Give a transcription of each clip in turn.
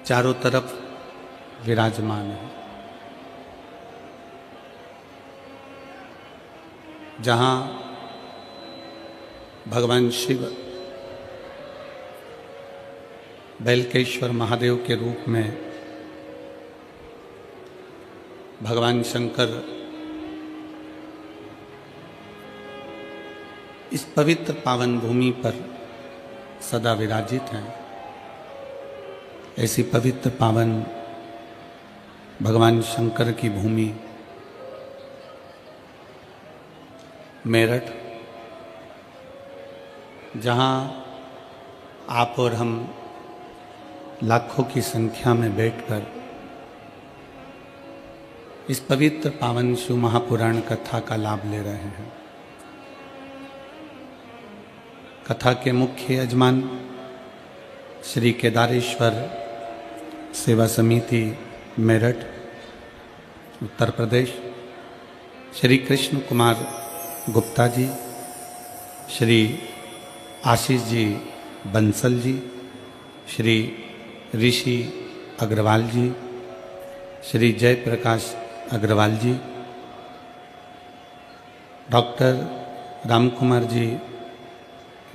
चारों तरफ विराजमान है। जहाँ भगवान शिव बैलकेश्वर महादेव के रूप में भगवान शंकर इस पवित्र पावन भूमि पर सदा विराजित हैं, ऐसी पवित्र पावन भगवान शंकर की भूमि मेरठ, जहाँ आप और हम लाखों की संख्या में बैठकर इस पवित्र पावन शिव महापुराण कथा का लाभ ले रहे हैं। कथा के मुख्य यजमान श्री केदारेश्वर सेवा समिति मेरठ उत्तर प्रदेश, श्री कृष्ण कुमार गुप्ता जी, श्री आशीष जी बंसल जी, श्री ऋषि अग्रवाल जी, श्री जय प्रकाश अग्रवाल जी, डॉक्टर राम कुमार जी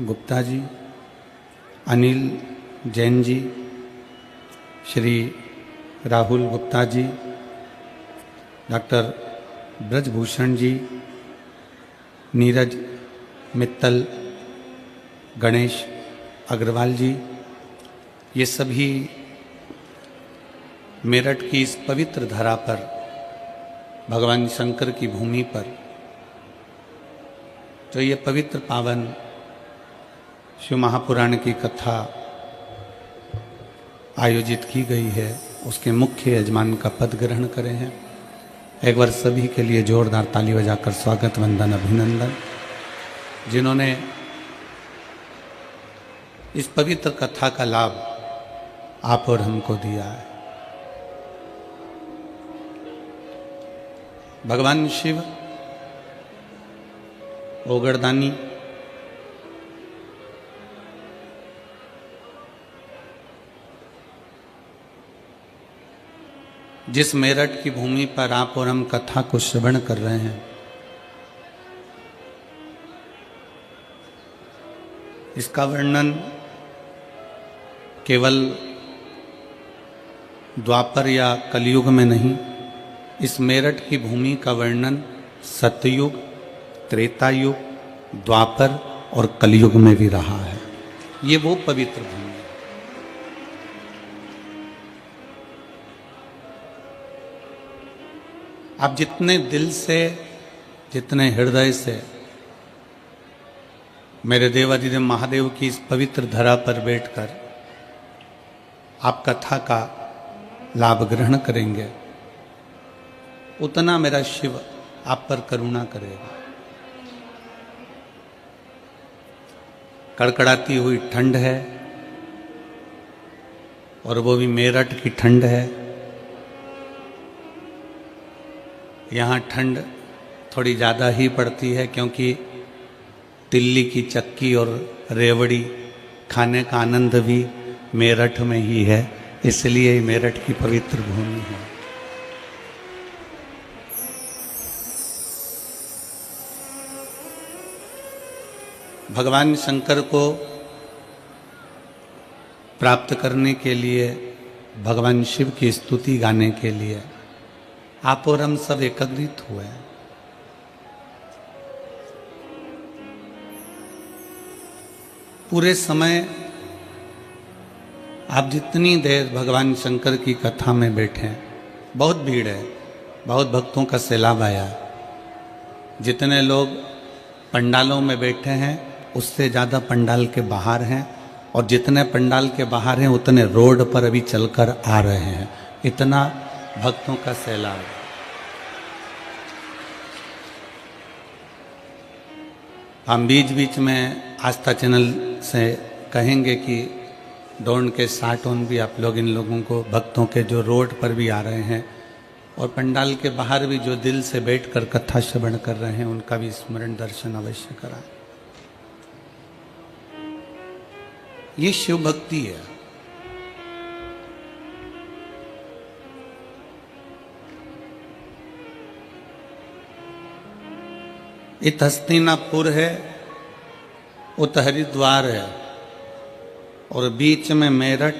गुप्ता जी, अनिल जैन जी, श्री राहुल गुप्ता जी, डॉक्टर ब्रजभूषण जी, नीरज मित्तल, गणेश अग्रवाल जी, ये सभी मेरठ की इस पवित्र धरा पर भगवान शंकर की भूमि पर जो ये पवित्र पावन शिव महापुराण की कथा आयोजित की गई है, उसके मुख्य यजमान का पद ग्रहण करें हैं। एक बार सभी के लिए जोरदार ताली बजाकर स्वागत, वंदन, अभिनंदन। जिन्होंने इस पवित्र कथा का लाभ आप और हमको दिया है। भगवान शिव ओगरदानी जिस मेरठ की भूमि पर आप और हम कथा को श्रवण कर रहे हैं, इसका वर्णन केवल द्वापर या कलयुग में नहीं, इस मेरठ की भूमि का वर्णन सतयुग, त्रेता युग, द्वापर और कलयुग में भी रहा है। ये वो पवित्र भूमि है। आप जितने दिल से, जितने हृदय से मेरे देवाधिदेव महादेव की इस पवित्र धरा पर बैठकर आप कथा का लाभ ग्रहण करेंगे, उतना मेरा शिव आप पर करुणा करेगा। कड़कड़ाती हुई ठंड है, और वो भी मेरठ की ठंड है। यहाँ ठंड थोड़ी ज़्यादा ही पड़ती है, क्योंकि तिल्ली की चक्की और रेवड़ी खाने का आनंद भी मेरठ में ही है, इसलिए मेरठ की पवित्र भूमि है। भगवान शंकर को प्राप्त करने के लिए, भगवान शिव की स्तुति गाने के लिए आप और हम सब एकत्रित हुए हैं। पूरे समय आप जितनी देर भगवान शंकर की कथा में बैठे हैं, बहुत भीड़ है, बहुत भक्तों का सैलाब आया है। जितने लोग पंडालों में बैठे हैं, उससे ज़्यादा पंडाल के बाहर हैं, और जितने पंडाल के बाहर हैं उतने रोड पर अभी चलकर आ रहे हैं। इतना भक्तों का सैलाब। हम बीच बीच में आस्था चैनल से कहेंगे कि दौड़ के साथ ऑन भी आप लोग इन लोगों को, भक्तों के जो रोड पर भी आ रहे हैं और पंडाल के बाहर भी जो दिल से बैठकर कथा श्रवण कर रहे हैं, उनका भी स्मरण दर्शन अवश्य कराएं। ये शिव भक्ति है। इत हस्तिनापुर है, उत हरिद्वार है, और बीच में मेरठ,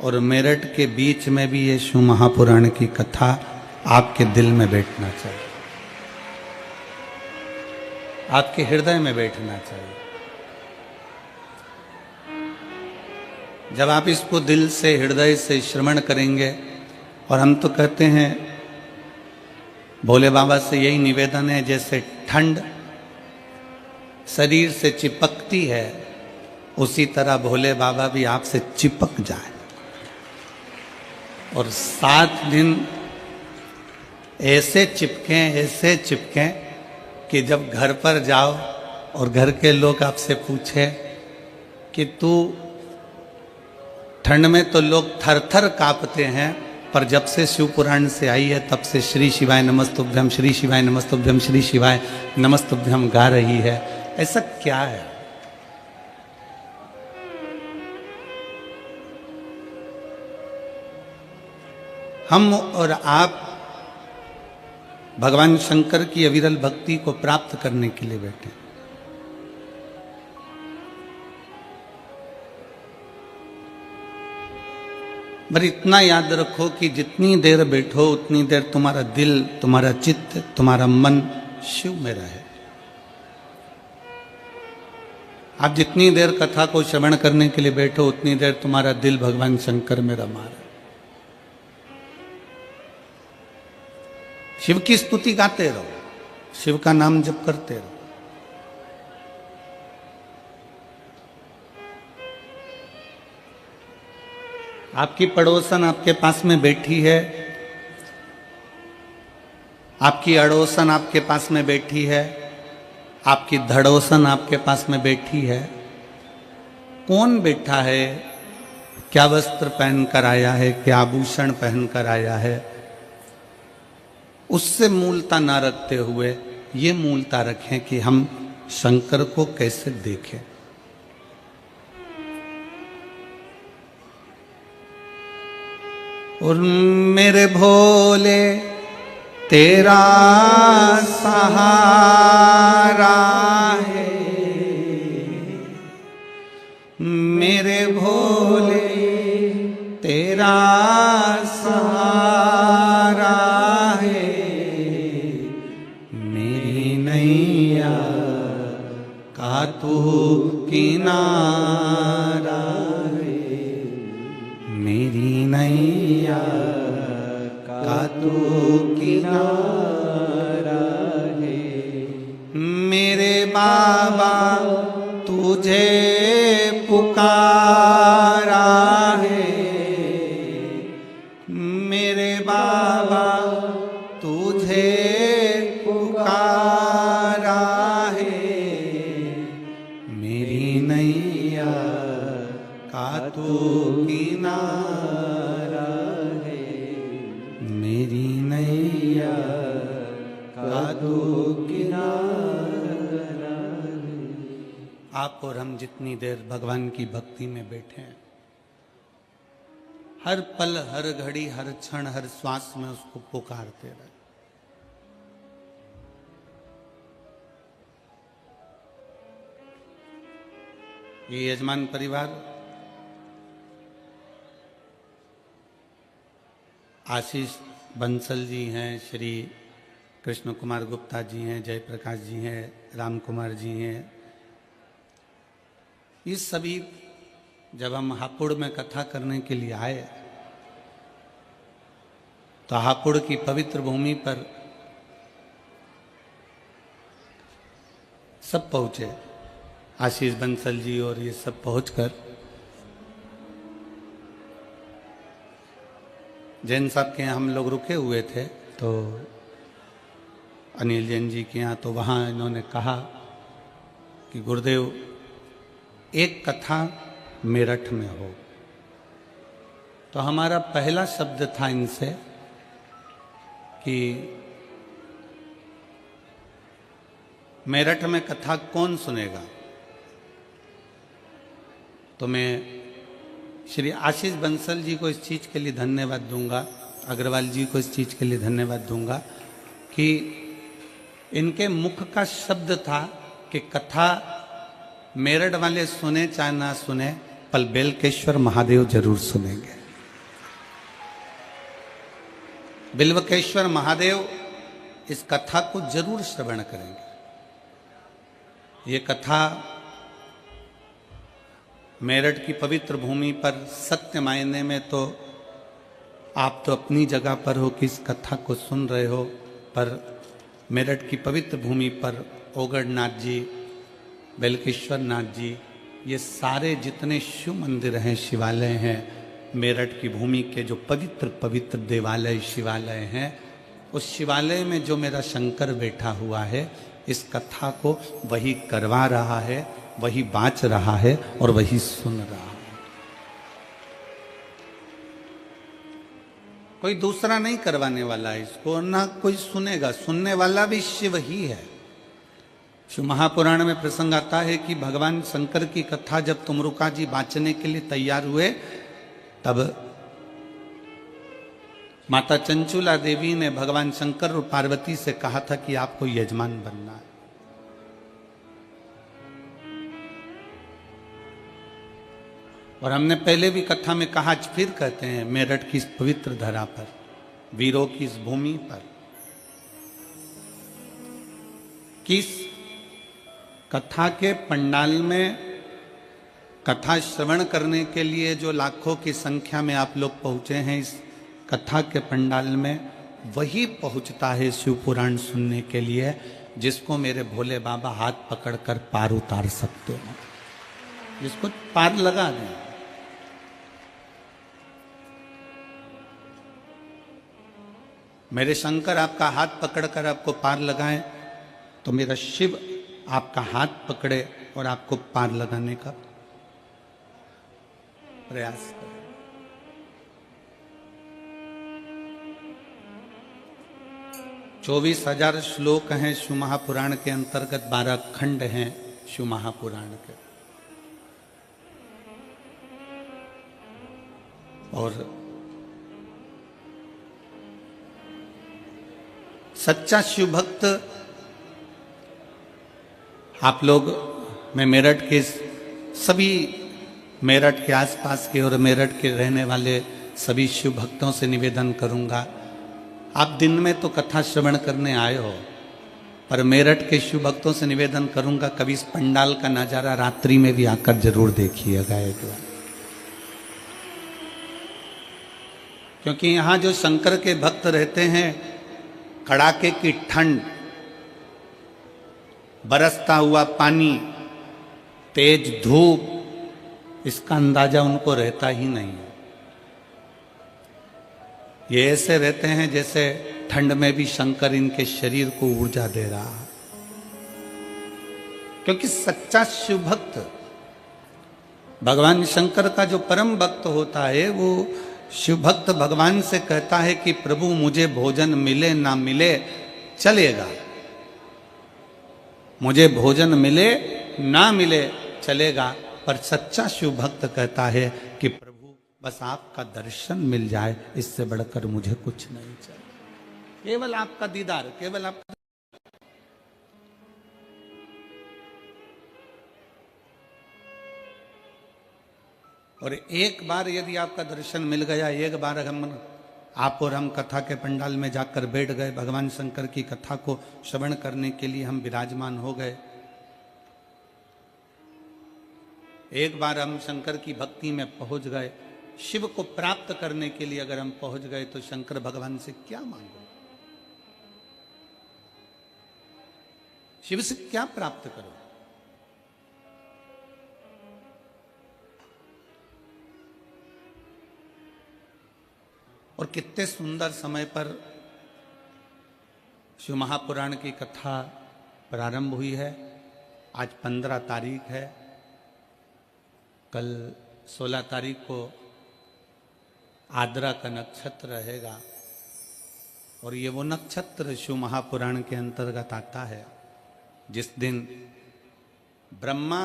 और मेरठ के बीच में भी ये शिव महापुराण की कथा आपके दिल में बैठना चाहिए, आपके हृदय में बैठना चाहिए। जब आप इसको दिल से, हृदय से श्रवण करेंगे, और हम तो कहते हैं, भोले बाबा से यही निवेदन है, जैसे ठंड शरीर से चिपकती है, उसी तरह भोले बाबा भी आपसे चिपक जाए, और 7 दिन ऐसे चिपकें कि जब घर पर जाओ और घर के लोग आपसे पूछे कि तू, ठंड में तो लोग थर थर कांपते हैं, पर जब से शिव पुराण से आई है तब से श्री शिवाय नमस्तुभ्यम, श्री शिवाय नमस्तुभ्यम, श्री शिवाय नमस्तुभ्यम गा रही है। ऐसा क्या है? हम और आप भगवान शंकर की अविरल भक्ति को प्राप्त करने के लिए बैठे। पर इतना याद रखो कि जितनी देर बैठो उतनी देर तुम्हारा दिल, तुम्हारा चित्त, तुम्हारा मन शिव में रहे। आप जितनी देर कथा को श्रवण करने के लिए बैठो उतनी देर तुम्हारा दिल भगवान शंकर में रमा रहे। शिव की स्तुति गाते रहो, शिव का नाम जप करते रहो। आपकी पड़ोसन आपके पास में बैठी है, आपकी अड़ोसन आपके पास में बैठी है, आपकी धड़ोसन आपके पास में बैठी है। कौन बैठा है, क्या वस्त्र पहन कर आया है, क्या आभूषण पहन कर आया है, उससे मूलता ना रखते हुए ये मूलता रखें कि हम शंकर को कैसे देखें। और मेरे भोले तेरा सहारा है, मेरे भोले तेरा सहारा है, मेरी नैया का तू किनारा है, मेरी नैया का तू किनारा है। मेरे बाबा तुझे पुकारा है, मेरे बाबा तुझे पुकारा है, मेरी नैया का तू किनारा है, मेरी नैया का तू किनारा है। आप और हम जितनी देर भगवान की भक्ति में बैठे हैं, हर पल, हर घड़ी, हर क्षण, हर श्वास में उसको पुकारते रहे। ये यजमान परिवार आशीष बंसल जी हैं, श्री कृष्ण कुमार गुप्ता जी हैं, जयप्रकाश जी हैं, राम कुमार जी हैं। ये सभी जब हम हापुड़ में कथा करने के लिए आए तो हापुड़ की पवित्र भूमि पर सब पहुंचे, आशीष बंसल जी और ये सब पहुंचकर जैन साहब के यहाँ हम लोग रुके हुए थे, तो अनिल जैन जी के यहाँ, तो वहाँ इन्होंने कहा कि गुरुदेव एक कथा मेरठ में हो। तो हमारा पहला शब्द था इनसे कि मेरठ में कथा कौन सुनेगा। तो मैं श्री आशीष बंसल जी को इस चीज़ के लिए धन्यवाद दूंगा, अग्रवाल जी को इस चीज़ के लिए धन्यवाद दूंगा कि इनके मुख का शब्द था कि कथा मेरठ वाले सुने चाहे ना सुने, पर बेलकेश्वर महादेव जरूर सुनेंगे। बिल्वकेश्वर महादेव इस कथा को जरूर श्रवण करेंगे। ये कथा मेरठ की पवित्र भूमि पर सत्य मायने में तो आप तो अपनी जगह पर हो कि इस कथा को सुन रहे हो, पर मेरठ की पवित्र भूमि पर ओगढ़नाथ जी, बेलकेश्वर नाथ जी, ये सारे जितने शिव मंदिर हैं, शिवालय हैं, मेरठ की भूमि के जो पवित्र पवित्र देवालय शिवालय हैं, उस शिवालय में जो मेरा शंकर बैठा हुआ है, इस कथा को वही करवा रहा है, वही बाँच रहा है और वही सुन रहा है। कोई दूसरा नहीं करवाने वाला है इसको, ना कोई सुनेगा। सुनने वाला भी शिव ही है। शिव महापुराण में प्रसंग आता है कि भगवान शंकर की कथा जब तुमरुका जी बाँचने के लिए तैयार हुए, तब माता चंचुला देवी ने भगवान शंकर और पार्वती से कहा था कि आपको यजमान बनना है। और हमने पहले भी कथा में कहा, आज फिर कहते हैं, मेरठ की इस पवित्र धरा पर, वीरों की इस भूमि पर, किस कथा के पंडाल में कथा श्रवण करने के लिए जो लाखों की संख्या में आप लोग पहुंचे हैं, इस कथा के पंडाल में वही पहुंचता है शिव पुराण सुनने के लिए, जिसको मेरे भोले बाबा हाथ पकड़कर पार उतार सकते हैं, जिसको पार लगा दें। मेरे शंकर आपका हाथ पकड़कर आपको पार लगाएं, तो मेरा शिव आपका हाथ पकड़े और आपको पार लगाने का प्रयास करें। चौबीस 24,000 श्लोक हैं शिव महापुराण के अंतर्गत, 12 खंड हैं शिव महापुराण के। और सच्चा शिव भक्त आप लोग, मैं मेरठ के सभी, मेरठ के आसपास के और मेरठ के रहने वाले सभी शिव भक्तों से निवेदन करूंगा, आप दिन में तो कथा श्रवण करने आए हो, पर मेरठ के शिव भक्तों से निवेदन करूंगा, कभी इस पंडाल का नजारा रात्रि में भी आकर जरूर देखिएगा एक बार। क्योंकि यहाँ जो शंकर के भक्त रहते हैं, कड़ाके की ठंड, बरसता हुआ पानी, तेज धूप, इसका अंदाजा उनको रहता ही नहीं है। ये ऐसे रहते हैं जैसे ठंड में भी शंकर इनके शरीर को ऊर्जा दे रहा है। क्योंकि सच्चा शिव भक्त, भगवान शंकर का जो परम भक्त होता है, वो शिव भक्त भगवान से कहता है कि प्रभु मुझे भोजन मिले ना मिले चलेगा, मुझे भोजन मिले ना मिले चलेगा, पर सच्चा शिव भक्त कहता है कि प्रभु बस आपका दर्शन मिल जाए, इससे बढ़कर मुझे कुछ नहीं चाहिए, केवल आपका दीदार, केवल आपका। और एक बार यदि आपका दर्शन मिल गया, एक बार आप और हम कथा के पंडाल में जाकर बैठ गए, भगवान शंकर की कथा को श्रवण करने के लिए हम विराजमान हो गए, एक बार हम शंकर की भक्ति में पहुंच गए, शिव को प्राप्त करने के लिए अगर हम पहुंच गए, तो शंकर भगवान से क्या मांगो, शिव से क्या प्राप्त करो। और कितने सुंदर समय पर शिव महापुराण की कथा प्रारंभ हुई है। आज 15 तारीख है, कल 16 तारीख को आद्रा का नक्षत्र रहेगा, और ये वो नक्षत्र शिव महापुराण के अंतर्गत आता है जिस दिन ब्रह्मा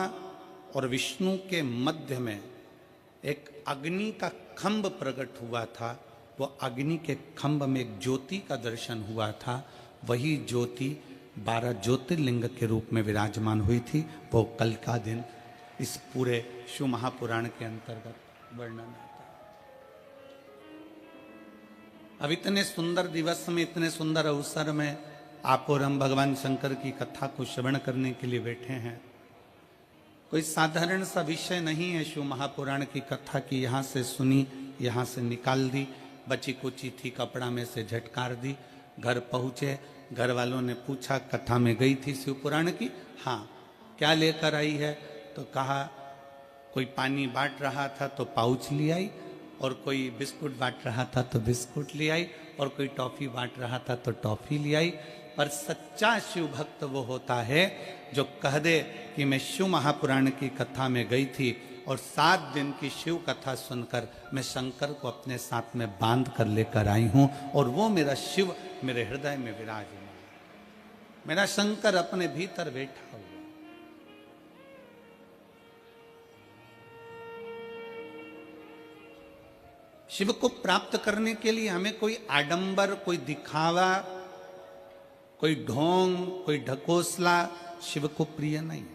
और विष्णु के मध्य में एक अग्नि का खंभ प्रकट हुआ था। वो अग्नि के खंभ में एक ज्योति का दर्शन हुआ था, वही ज्योति 12 ज्योतिर्लिंग के रूप में विराजमान हुई थी। वो कल का दिन इस पूरे शिव महापुराण के अंतर्गत वर्णन आता है। अब इतने सुंदर दिवस में, इतने सुंदर अवसर में आप और हम भगवान शंकर की कथा को श्रवण करने के लिए बैठे हैं। कोई साधारण सा विषय नहीं है शिव महापुराण की कथा की। यहाँ से सुनी, यहाँ से निकाल दी, बची कुची थी कपड़ा में से झटकार दी, घर पहुँचे, घर वालों ने पूछा कथा में गई थी शिव पुराण की? हाँ। क्या लेकर आई है? तो कहा कोई पानी बांट रहा था तो पाउच ले आई, और कोई बिस्कुट बांट रहा था तो बिस्कुट ले आई, और कोई टॉफी बांट रहा था तो टॉफी ले आई। पर सच्चा शिव भक्त वो होता है जो कह दे कि मैं शिव महापुराण की कथा में गई थी और 7 दिन की शिव कथा सुनकर मैं शंकर को अपने साथ में बांध कर लेकर आई हूं, और वो मेरा शिव मेरे हृदय में विराजमान, मेरा शंकर अपने भीतर बैठा हुआ। शिव को प्राप्त करने के लिए हमें कोई आडंबर, कोई दिखावा, कोई ढोंग, कोई ढकोसला शिव को प्रिय नहीं है।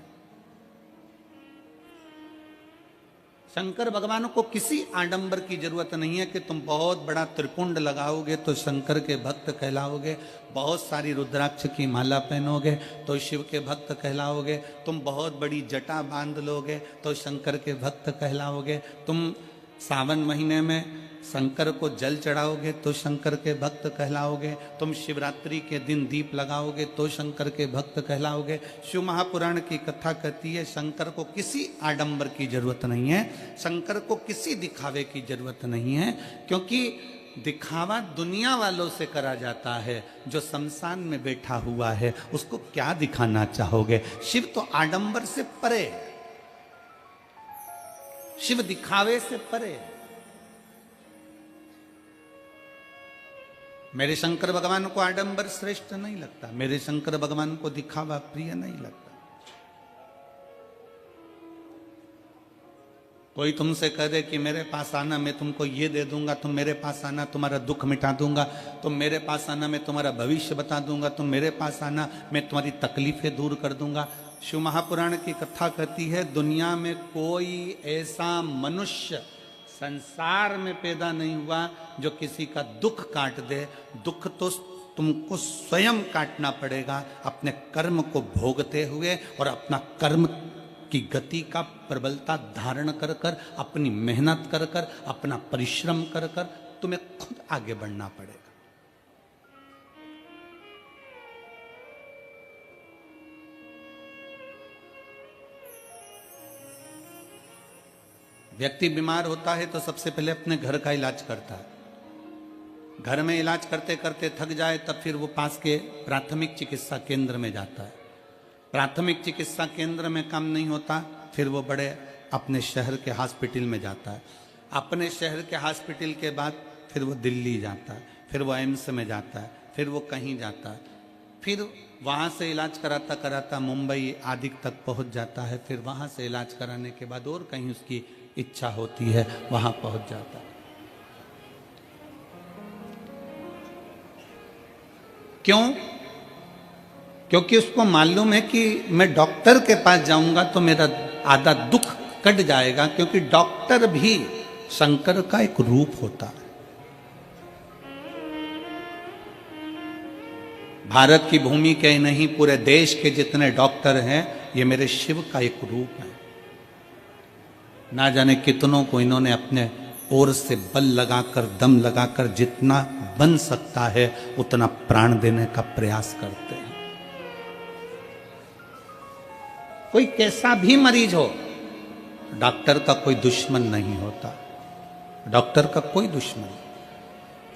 शंकर भगवान को किसी आडंबर की जरूरत नहीं है कि तुम बहुत बड़ा त्रिपुंड लगाओगे तो शंकर के भक्त कहलाओगे, बहुत सारी रुद्राक्ष की माला पहनोगे तो शिव के भक्त कहलाओगे, तुम बहुत बड़ी जटा बांध लोगे तो शंकर के भक्त कहलाओगे, तुम सावन महीने में शंकर को जल चढ़ाओगे तो शंकर के भक्त कहलाओगे, तुम शिवरात्रि के दिन दीप लगाओगे तो शंकर के भक्त कहलाओगे। शिव महापुराण की कथा कहती है शंकर को किसी आडंबर की जरूरत नहीं है, शंकर को किसी दिखावे की जरूरत नहीं है, क्योंकि दिखावा दुनिया वालों से करा जाता है। जो शमशान में बैठा हुआ है उसको क्या दिखाना चाहोगे? शिव तो आडंबर से परे, शिव दिखावे से परे। मेरे शंकर भगवान को आडंबर श्रेष्ठ नहीं लगता, मेरे शंकर भगवान को दिखावा प्रिय नहीं लगता। कोई तुमसे कह दे कि मेरे पास आना, मैं तुमको ये दे दूंगा, तुम मेरे पास आना तुम्हारा दुख मिटा दूंगा, तुम मेरे पास आना मैं तुम्हारा भविष्य बता दूंगा, तुम मेरे पास आना मैं तुम्हारी तकलीफें दूर कर दूंगा। शिव महापुराण की कथा कहती है दुनिया में कोई ऐसा मनुष्य संसार में पैदा नहीं हुआ जो किसी का दुख काट दे। दुख तो तुमको स्वयं काटना पड़ेगा अपने कर्म को भोगते हुए, और अपना कर्म की गति का प्रबलता धारण कर कर, अपनी मेहनत कर कर, अपना परिश्रम कर कर तुम्हें खुद आगे बढ़ना पड़ेगा। व्यक्ति बीमार होता है तो सबसे पहले अपने घर का इलाज करता है, घर में इलाज करते करते थक जाए तब फिर वो पास के प्राथमिक चिकित्सा केंद्र में जाता है। प्राथमिक चिकित्सा केंद्र में काम नहीं होता फिर वो बड़े अपने शहर के हॉस्पिटल में जाता है, अपने शहर के हॉस्पिटल के बाद फिर वो दिल्ली जाता है, फिर वो एम्स में जाता है, फिर वो कहीं जाता है, फिर वहाँ से इलाज कराता कराता मुंबई आदि तक पहुँच जाता है, फिर वहाँ से इलाज कराने के बाद और कहीं उसकी इच्छा होती है वहाँ पहुँच जाता है। क्यों? क्योंकि उसको मालूम है कि मैं डॉक्टर के पास जाऊंगा तो मेरा आधा दुख कट जाएगा, क्योंकि डॉक्टर भी शंकर का एक रूप होता है। भारत की भूमि के नहीं पूरे देश के जितने डॉक्टर हैं ये मेरे शिव का एक रूप है। ना जाने कितनों को इन्होंने अपने ओर से बल लगाकर, दम लगाकर जितना बन सकता है उतना प्राण देने का प्रयास करते हैं। कोई कैसा भी मरीज हो, डॉक्टर का कोई दुश्मन नहीं होता, डॉक्टर का कोई दुश्मन,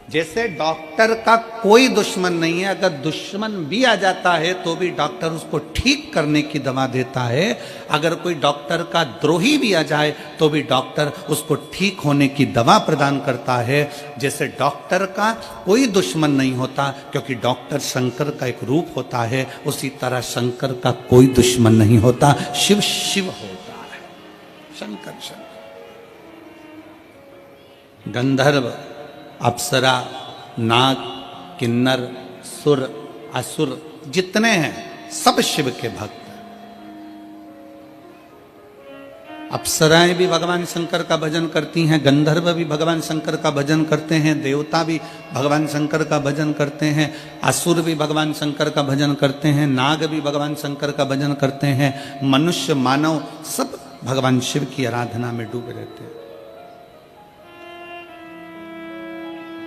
जैसे डॉक्टर का कोई दुश्मन नहीं है, अगर दुश्मन भी आ जाता है तो भी डॉक्टर उसको ठीक करने की दवा देता है। अगर कोई डॉक्टर का द्रोही भी आ जाए तो भी डॉक्टर उसको ठीक होने की दवा प्रदान करता है। जैसे डॉक्टर का कोई दुश्मन नहीं होता क्योंकि डॉक्टर शंकर का एक रूप होता है, उसी तरह शंकर का कोई दुश्मन नहीं होता, शिव शिव होता है, शंकर शंकर। गंधर्व, अप्सरा, नाग, किन्नर, सुर, असुर, जितने हैं सब शिव के भक्त। अप्सराएं भी भगवान शंकर का भजन करती हैं, गंधर्व भी भगवान शंकर का भजन करते हैं, देवता भी भगवान शंकर का भजन करते हैं, असुर भी भगवान शंकर का भजन करते हैं, नाग भी भगवान शंकर का भजन करते हैं, मनुष्य मानव सब भगवान शिव की आराधना में डूबे रहते हैं।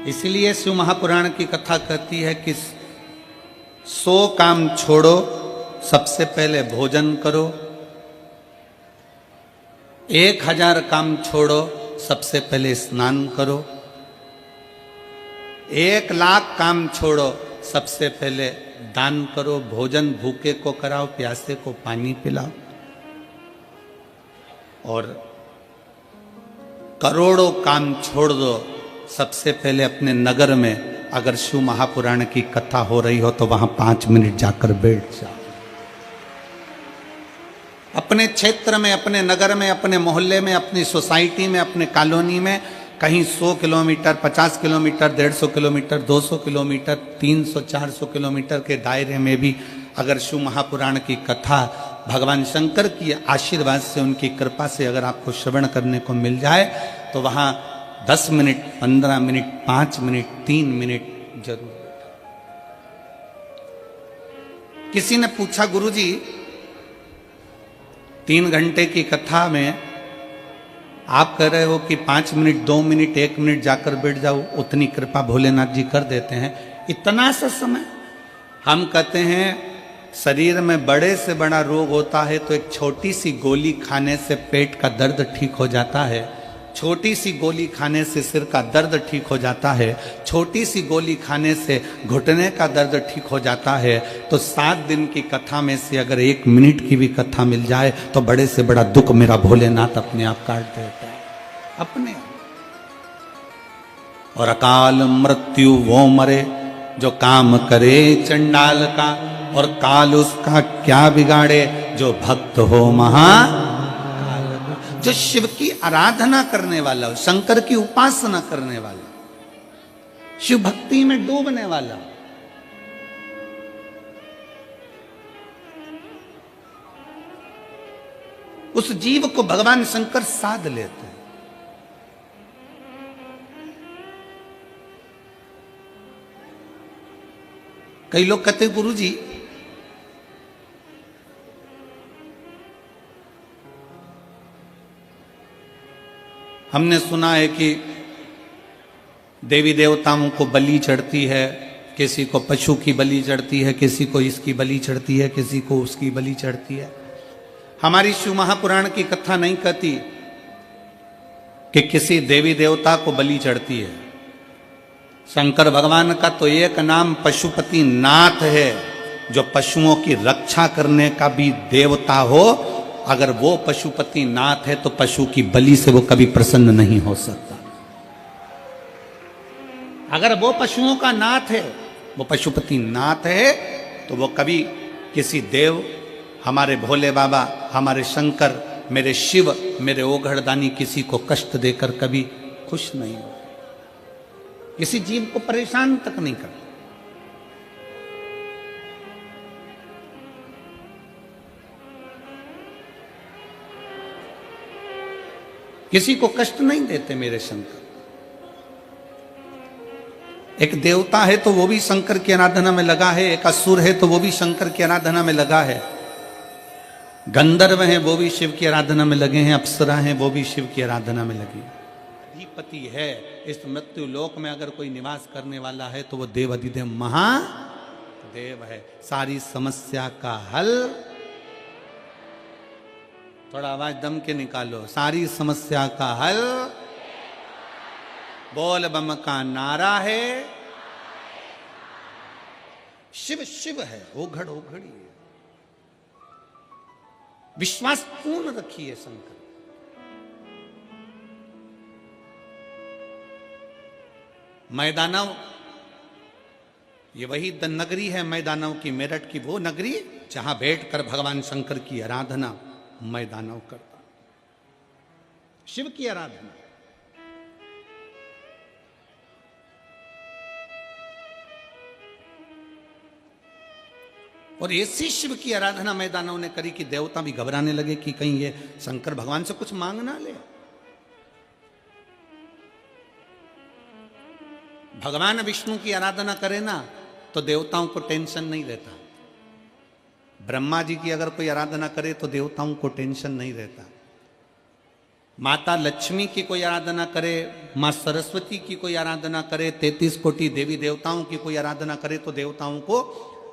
इसलिए शिव महापुराण की कथा कहती है कि 100 काम छोड़ो, सबसे पहले भोजन करो। 1000 काम छोड़ो, सबसे पहले स्नान करो। 1,00,000 काम छोड़ो, सबसे पहले दान करो। भोजन भूखे को कराओ, प्यासे को पानी पिलाओ। और करोड़ों काम छोड़ दो, सबसे पहले अपने नगर में अगर शिव महापुराण की कथा हो रही हो तो वहां 5 मिनट जाकर बैठ जाओ। अपने क्षेत्र में, अपने नगर में, अपने मोहल्ले में, अपनी सोसाइटी में, अपने कॉलोनी में कहीं 100 kilometre, 50 kilometre, 150 kilometre, 200 kilometre, 300, 400 kilometre के दायरे में भी अगर शिव महापुराण की कथा भगवान शंकर की आशीर्वाद से, उनकी कृपा से अगर आपको श्रवण करने को मिल जाए तो वहां 10 मिनट, 15 मिनट, 5 मिनट, 3 मिनट जरूर। किसी ने पूछा, गुरुजी 3 घंटे की कथा में आप कह रहे हो कि 5 मिनट, 2 मिनट, 1 मिनट जाकर बैठ जाओ, उतनी कृपा भोलेनाथ जी कर देते हैं, इतना सा समय? हम कहते हैं शरीर में बड़े से बड़ा रोग होता है तो एक छोटी सी गोली खाने से पेट का दर्द ठीक हो जाता है, छोटी सी गोली खाने से सिर का दर्द ठीक हो जाता है, छोटी सी गोली खाने से घुटने का दर्द ठीक हो जाता है। तो 7 दिन की कथा में से अगर 1 मिनट की भी कथा मिल जाए तो बड़े से बड़ा दुख मेरा भोलेनाथ अपने आप काट देता है, अपने। और अकाल मृत्यु वो मरे जो काम करे चंडाल का, और काल उसका क्या बिगाड़े जो भक्त हो महाकाल। जो शिव की आराधना करने वाला हो, शंकर की उपासना करने वाला, शिव भक्ति में डूबने वाला, उस जीव को भगवान शंकर साध लेते हैं। कई लोग कहते हैं गुरुजी हमने सुना है कि देवी देवताओं को बलि चढ़ती है, किसी को पशु की बलि चढ़ती है, किसी को इसकी बलि चढ़ती है, किसी को उसकी बलि चढ़ती है। हमारी शिव महापुराण की कथा नहीं कहती कि किसी देवी देवता को बलि चढ़ती है। शंकर भगवान का तो एक नाम पशुपति नाथ है, जो पशुओं की रक्षा करने का भी देवता हो। अगर वो पशुपति नाथ है तो पशु की बलि से वो कभी प्रसन्न नहीं हो सकता। अगर वो पशुओं का नाथ है, वो पशुपति नाथ है, तो वो कभी किसी देव, हमारे भोले बाबा, हमारे शंकर, मेरे शिव, मेरे ओघड़दानी किसी को कष्ट देकर कभी खुश नहीं हो, किसी जीव को परेशान तक नहीं करता। किसी को कष्ट नहीं देते मेरे शंकर। एक देवता है तो वो भी शंकर की आराधना में लगा है, एक असुर है तो वो भी शंकर की आराधना में लगा है, गंधर्व हैं वो भी शिव की आराधना में लगे हैं, अप्सरा हैं वो भी शिव की आराधना में लगी। अधिपति है इस मृत्यु लोक में, अगर कोई निवास करने वाला है तो वो देव अधिदेव महादेव है। सारी समस्या का हल, थोड़ा आवाज दम के निकालो, सारी समस्या का हल बोल बम का नारा है। शिव शिव है, ओघड़ ओघड़ी है। विश्वास पूर्ण रखिए शंकर। मैदानव, ये वही नगरी है मैदानव की, मेरठ की वो नगरी जहां बैठकर भगवान शंकर की आराधना मैदानव करता, शिव की आराधना। और ऐसी शिव की आराधना मैदानों ने करी कि देवता भी घबराने लगे कि कहीं ये शंकर भगवान से कुछ मांग ना ले। भगवान विष्णु की आराधना करे ना तो देवताओं को टेंशन नहीं रहता। ब्रह्मा जी की अगर कोई आराधना करे तो देवताओं को टेंशन नहीं रहता। माता लक्ष्मी की कोई आराधना करे, मां सरस्वती की कोई आराधना करे, 33 कोटि देवी देवताओं की कोई आराधना करे तो देवताओं को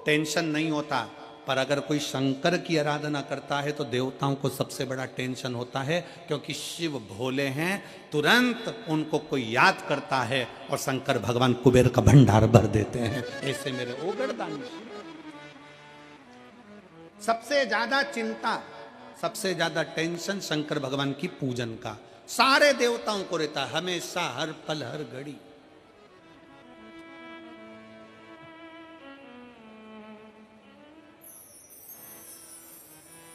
टेंशन नहीं होता। पर अगर कोई शंकर की आराधना करता है तो देवताओं को सबसे बड़ा टेंशन होता है, क्योंकि शिव भोले हैं, तुरंत उनको कोई याद करता है और शंकर भगवान कुबेर का भंडार भर देते हैं। ऐसे मेरे ओगड़दानी सबसे ज्यादा चिंता, सबसे ज्यादा टेंशन शंकर भगवान की पूजन का सारे देवताओं को रहता है, हमेशा, हर पल, हर घड़ी।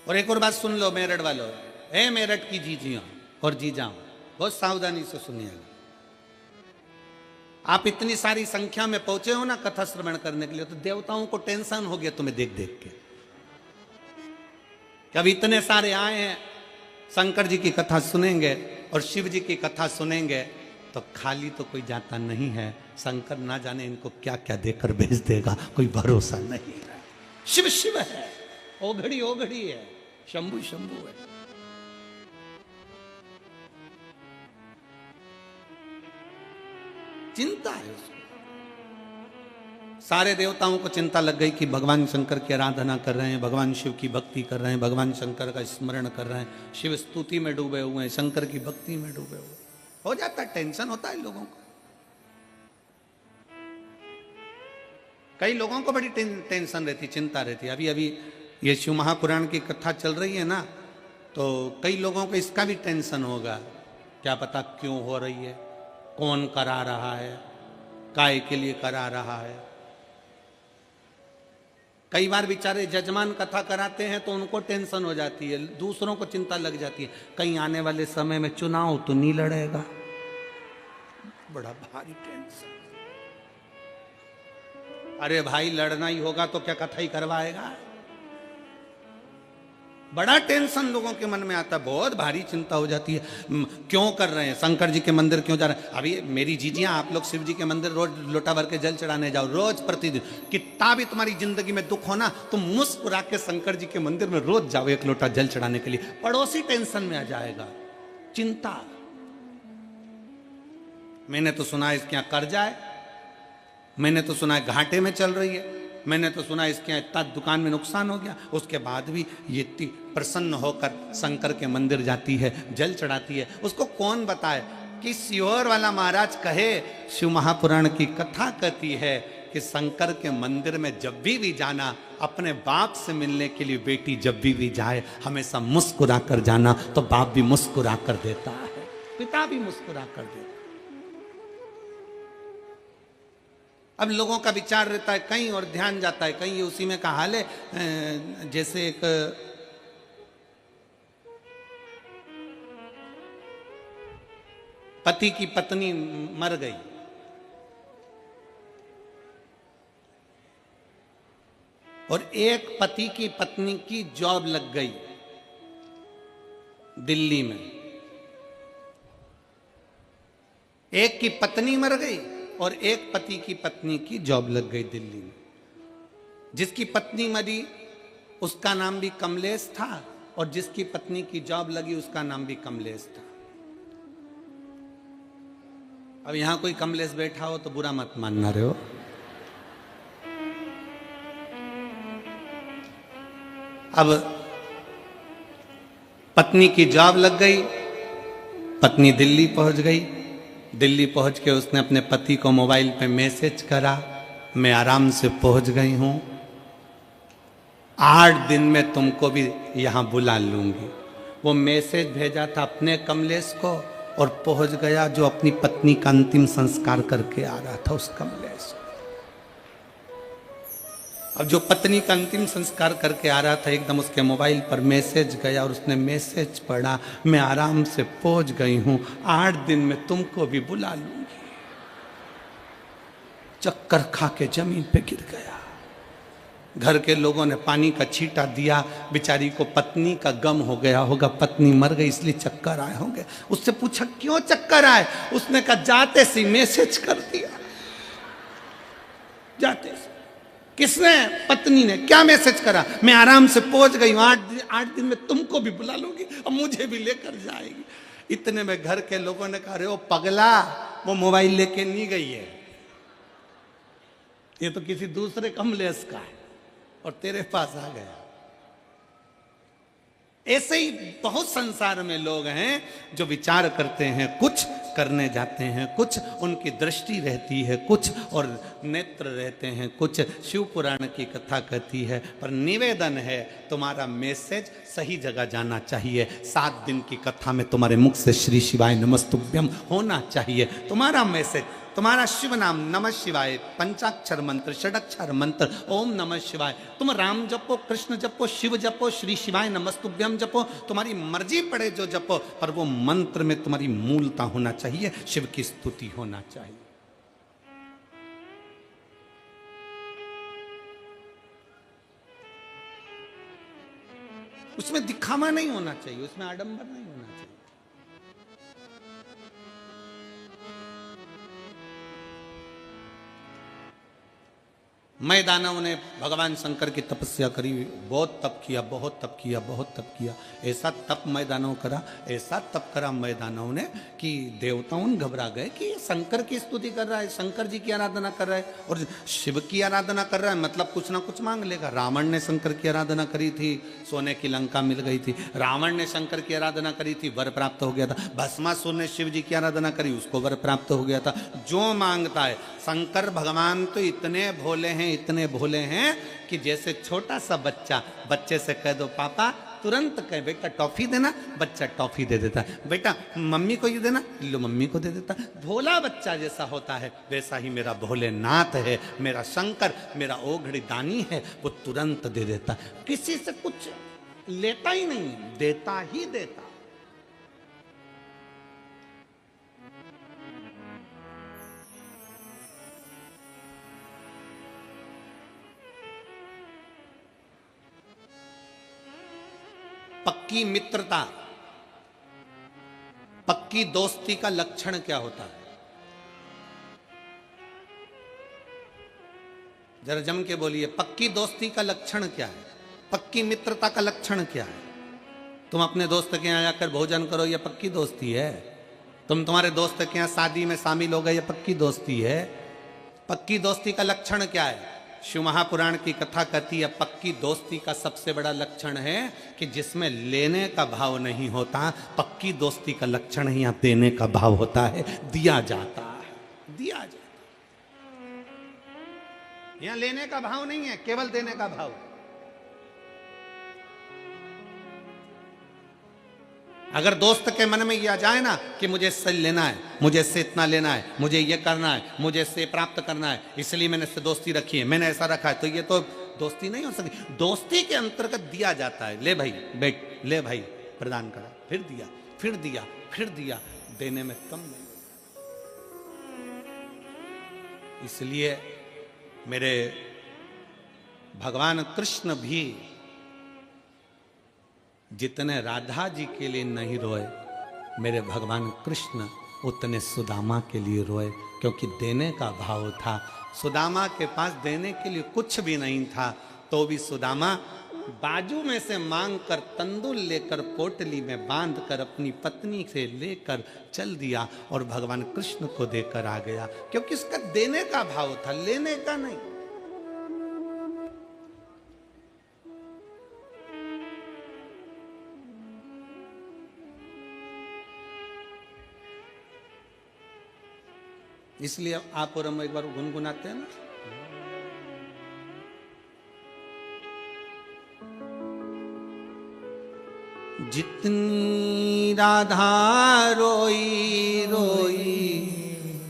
और एक और बात सुन लो मेरठ वालों, ए मेरठ की जीजियों और जीजाओं, बहुत सावधानी से सुनिएगा। आप इतनी सारी संख्या में पहुंचे हो ना कथा श्रवण करने के लिए, तो देवताओं को टेंशन हो गया तुम्हें देख देख के। कि अब इतने सारे आए हैं, शंकर जी की कथा सुनेंगे और शिव जी की कथा सुनेंगे तो खाली तो कोई जाता नहीं है। शंकर ना जाने इनको क्या क्या देकर भेज देगा, कोई भरोसा नहीं है। शिव शिव है, ओघड़ी ओघड़ी है, शंभु शंभु है। चिंता है उसको। सारे देवताओं को चिंता लग गई कि भगवान शंकर की आराधना कर रहे हैं, भगवान शिव की भक्ति कर रहे हैं, भगवान शंकर का स्मरण कर रहे हैं, शिव स्तुति में डूबे हुए हैं, शंकर की भक्ति में डूबे हुए। हो जाता है, टेंशन होता है लोगों को। कई लोगों को बड़ी टेंशन रहती, चिंता रहती। अभी अभी ये शिव महापुराण की कथा चल रही है ना, तो कई लोगों को इसका भी टेंशन होगा, क्या पता क्यों हो रही है, कौन करा रहा है, काय के लिए करा रहा है। कई बार बेचारे जजमान कथा कराते हैं तो उनको टेंशन हो जाती है, दूसरों को चिंता लग जाती है, कहीं आने वाले समय में चुनाव तो नहीं लड़ेगा। बड़ा भारी टेंशन। अरे भाई लड़ना ही होगा तो क्या कथा ही करवाएगा। बड़ा टेंशन लोगों के मन में आता है, बहुत भारी चिंता हो जाती है। क्यों कर रहे हैं, शंकर जी के मंदिर क्यों जा रहे हैं। अभी मेरी जीजियां, आप लोग शिव जी के मंदिर रोज लोटा भर के जल चढ़ाने जाओ, रोज प्रतिदिन। कितना भी तुम्हारी जिंदगी में दुख हो ना, तुम मुस्कुरा के शंकर जी के मंदिर में रोज जाओ एक लोटा जल चढ़ाने के लिए। पड़ोसी टेंशन में आ जाएगा, चिंता। मैंने तो सुना इसके यहां कर्जा है, मैंने तो सुना है घाटे में चल रही है, मैंने तो सुना इसके यहाँ इतना दुकान में नुकसान हो गया, उसके बाद भी ये इतनी प्रसन्न होकर शंकर के मंदिर जाती है, जल चढ़ाती है। उसको कौन बताए कि सीहोर वाला महाराज कहे, शिव महापुराण की कथा कहती है कि शंकर के मंदिर में जब भी जाना, अपने बाप से मिलने के लिए बेटी जब भी जाए, हमेशा मुस्कुरा कर जाना, तो बाप भी मुस्कुरा कर देता है, पिता भी मुस्कुरा कर देता है। अब लोगों का विचार रहता है कहीं और ध्यान जाता है कहीं, उसी में का हाल है। जैसे एक पति की पत्नी मर गई, और एक पति की पत्नी की जॉब लग गई दिल्ली में। एक की पत्नी मर गई और एक पति की पत्नी की जॉब लग गई दिल्ली में। जिसकी पत्नी मरी उसका नाम भी कमलेश था, और जिसकी पत्नी की जॉब लगी उसका नाम भी कमलेश था। अब यहां कोई कमलेश बैठा हो तो बुरा मत मानना रहे हो। अब पत्नी की जॉब लग गई, पत्नी दिल्ली पहुंच गई। दिल्ली पहुंच के उसने अपने पति को मोबाइल पे मैसेज करा, मैं आराम से पहुंच गई हूं, 8 दिन में तुमको भी यहां बुला लूंगी। वो मैसेज भेजा था अपने कमलेश को, और पहुंच गया जो अपनी पत्नी का अंतिम संस्कार करके आ रहा था, उस कमलेश। अब जो पत्नी का अंतिम संस्कार करके आ रहा था, एकदम उसके मोबाइल पर मैसेज गया और उसने मैसेज पढ़ा, मैं आराम से पहुंच गई हूं, 8 दिन में तुमको भी बुला लूंगी। चक्कर खा के जमीन पे गिर गया। घर के लोगों ने पानी का छींटा दिया, बेचारी को पत्नी का गम हो गया होगा, पत्नी मर गई इसलिए चक्कर आए होंगे। उससे पूछा क्यों चक्कर आए, उसने कहा जाते सी मैसेज कर दिया। जाते से किसने? पत्नी ने। क्या मैसेज करा? मैं आराम से पहुंच गई हूं, 8 दिन में तुमको भी बुला लूंगी और मुझे भी लेकर जाएगी। इतने में घर के लोगों ने कहा, अरे ओ पगला, वो मोबाइल लेके नहीं गई है, ये तो किसी दूसरे कमलेश का है और तेरे पास आ गया। ऐसे ही बहुत संसार में लोग हैं जो विचार करते हैं कुछ, करने जाते हैं कुछ, उनकी दृष्टि रहती है कुछ और नेत्र रहते हैं कुछ। शिव पुराण की कथा कहती है, पर निवेदन है तुम्हारा मैसेज सही जगह जाना चाहिए। 7 दिन की कथा में तुम्हारे मुख से श्री शिवाय नमस्तुभ्यम होना चाहिए। तुम्हारा मैसेज, तुम्हारा शिव नाम नमः शिवाय, पंचाक्षर मंत्र, षडक्षर मंत्र, ओम नमः शिवाय, तुम राम जपो, कृष्ण जपो, शिव जपो, श्री शिवाय नमस्तुभ्यम जपो, तुम्हारी मर्जी पड़े जो जपो, पर वो मंत्र में तुम्हारी मूलता होना चाहिए, शिव की स्तुति होना चाहिए। उसमें दिखावा नहीं होना चाहिए, उसमें आडंबर नहीं होना चाहिए। मैं दानव ने भगवान शंकर की तपस्या करी, बहुत तप किया, बहुत तप किया, बहुत तप किया। ऐसा तप मैं दानव करा, ऐसा तप करा मैं दानव ने कि देवताओं घबरा गए कि ये शंकर की स्तुति कर रहा है, शंकर जी की आराधना कर रहा है और शिव की आराधना कर रहा है, मतलब कुछ ना कुछ मांग लेगा। रावण ने शंकर की आराधना करी थी, सोने की लंका मिल गई थी। रावण ने शंकर की आराधना करी थी, वर प्राप्त हो गया था। भस्मासुर ने शिव जी की आराधना करी, उसको वर प्राप्त हो गया था। जो मांगता है, शंकर भगवान तो इतने भोले हैं, इतने भोले हैं कि जैसे छोटा सा बच्चा, बच्चे से कह दो पापा, तुरंत कहे बेटा टॉफी देना, बच्चा टॉफी दे देता है। बेटा मम्मी को ये देना, लो मम्मी को दे देता। भोला बच्चा जैसा होता है वैसा ही मेरा भोलेनाथ है, मेरा शंकर, मेरा ओघड़ी दानी है, वो तुरंत दे देता। किसी से कुछ लेता ही नहीं, देता ही देता। पक्की मित्रता, पक्की दोस्ती का लक्षण क्या होता है? जरा जम के बोलिए, पक्की दोस्ती का लक्षण क्या है? पक्की मित्रता का लक्षण क्या है? तुम अपने दोस्त के यहां जाकर भोजन करो, यह पक्की दोस्ती है। तुम तुम्हारे दोस्त के यहां शादी में शामिल हो गए, यह पक्की दोस्ती है। पक्की दोस्ती का लक्षण क्या है? शिव महापुराण की कथा कहती है, पक्की दोस्ती का सबसे बड़ा लक्षण है कि जिसमें लेने का भाव नहीं होता। पक्की दोस्ती का लक्षण ही यहां देने का भाव होता है, दिया जाता है, दिया जाता है। यहां लेने का भाव नहीं है, केवल देने का भाव। अगर दोस्त के मन में यह आ जाए ना कि मुझे इससे लेना है, मुझे इससे इतना लेना है, मुझे ये करना है, मुझे इससे प्राप्त करना है, इसलिए मैंने इससे दोस्ती रखी है, मैंने ऐसा रखा है, तो ये तो दोस्ती नहीं हो सकती। दोस्ती के अंतर्गत दिया जाता है। ले भाई बैठ, ले भाई प्रदान करा, फिर दिया, फिर दिया, फिर दिया, देने में कम नहीं। इसलिए मेरे भगवान कृष्ण भी जितने राधा जी के लिए नहीं रोए, मेरे भगवान कृष्ण उतने सुदामा के लिए रोए, क्योंकि देने का भाव था। सुदामा के पास देने के लिए कुछ भी नहीं था, तो भी सुदामा बाजू में से मांग कर तंदुल लेकर पोटली में बांध कर अपनी पत्नी से लेकर चल दिया और भगवान कृष्ण को देकर आ गया, क्योंकि उसका देने का भाव था, लेने का नहीं। इसलिए आप और हम एक बार गुनगुनाते हैं ना, जितनी राधा रोई रोई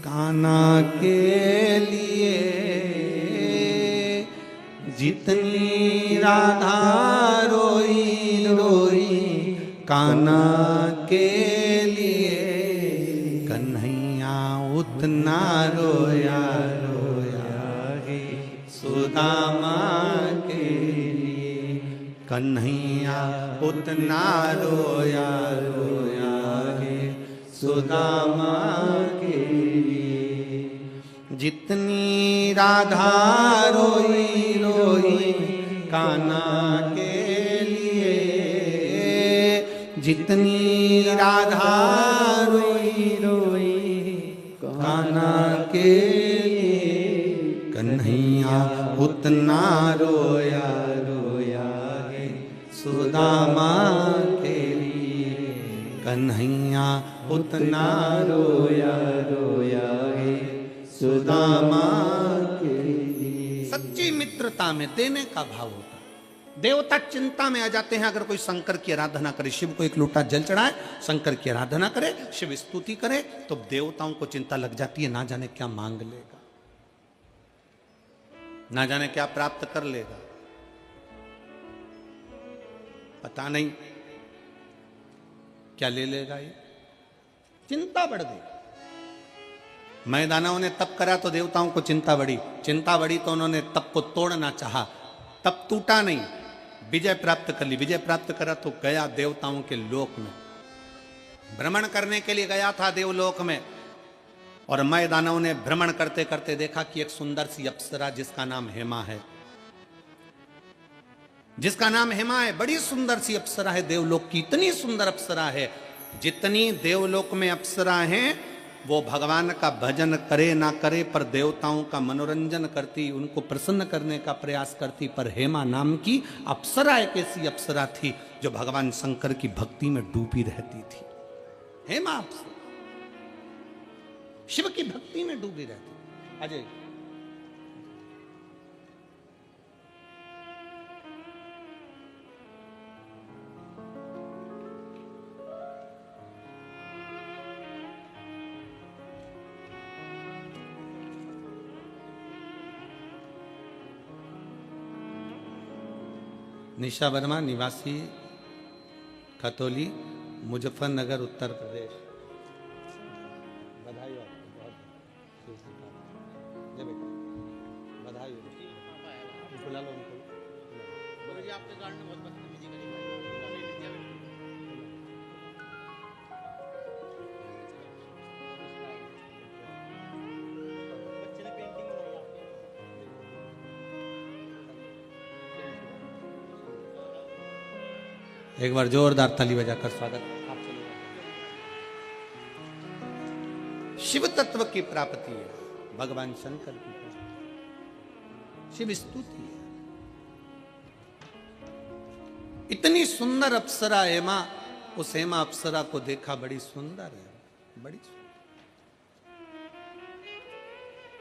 कान्हा के लिए, जितनी राधा रोई रोई कान्हा के लिए, कन्हैया उतना रोया रोया सुदामा के कन्हैया उतना रोया रोया है सुदामा के लिए। जितनी राधा रोई रोई कान्हा के लिए, जितनी राधा रोई रोई कान्हा के लिए, कन्हैया उतना रोया रोया है सुदामा के लिए। कन्हैया उतना रोया रोया है सुदामा के लिए। सच्ची मित्रता में देने का भाव होता है। देवता चिंता में आ जाते हैं अगर कोई शंकर की आराधना करे, शिव को एक लोटा जल चढ़ाए, शंकर की आराधना करे, शिव स्तुति करे, तो देवताओं को चिंता लग जाती है, ना जाने क्या मांग लेगा, ना जाने क्या प्राप्त कर लेगा, पता नहीं क्या ले लेगा। ये चिंता बढ़ गई। मैदानों ने तप करा तो देवताओं को चिंता बढ़ी, चिंता बढ़ी तो उन्होंने तप को तोड़ना चाहा, तप टूटा नहीं, विजय प्राप्त कर ली। विजय प्राप्त करा तो गया देवताओं के लोक में, भ्रमण करने के लिए गया था देवलोक में। और मैदानों ने भ्रमण करते करते देखा कि एक सुंदर सी अप्सरा जिसका नाम हेमा है, जिसका नाम हेमा है, बड़ी सुंदर सी अप्सरा है देवलोक की। इतनी सुंदर अप्सरा है, जितनी देवलोक में अप्सरा हैं वो भगवान का भजन करे ना करे पर देवताओं का मनोरंजन करती, उनको प्रसन्न करने का प्रयास करती। पर हेमा नाम की अप्सरा एक ऐसी अप्सरा थी जो भगवान शंकर की भक्ति में डूबी रहती थी। हेमा अप्सरा शिव की भक्ति में डूबी रहती। अजय निशा वर्मा, निवासी खतौली, मुजफ्फरनगर, उत्तर प्रदेश। बधाई हो आपको, बहुत जय बेटा, बधाई हो। बुला लो उनको। गुरु जी आपके गाने बहुत पसंद है। एक बार जोरदार ताली बजाकर स्वागत। शिव तत्व की प्राप्ति है, भगवान शंकर की प्राप्ति, शिव स्तुति है। इतनी सुंदर अप्सरा हेमा, उस हेमा अप्सरा को देखा, बड़ी सुंदर है, बड़ी सुंदर।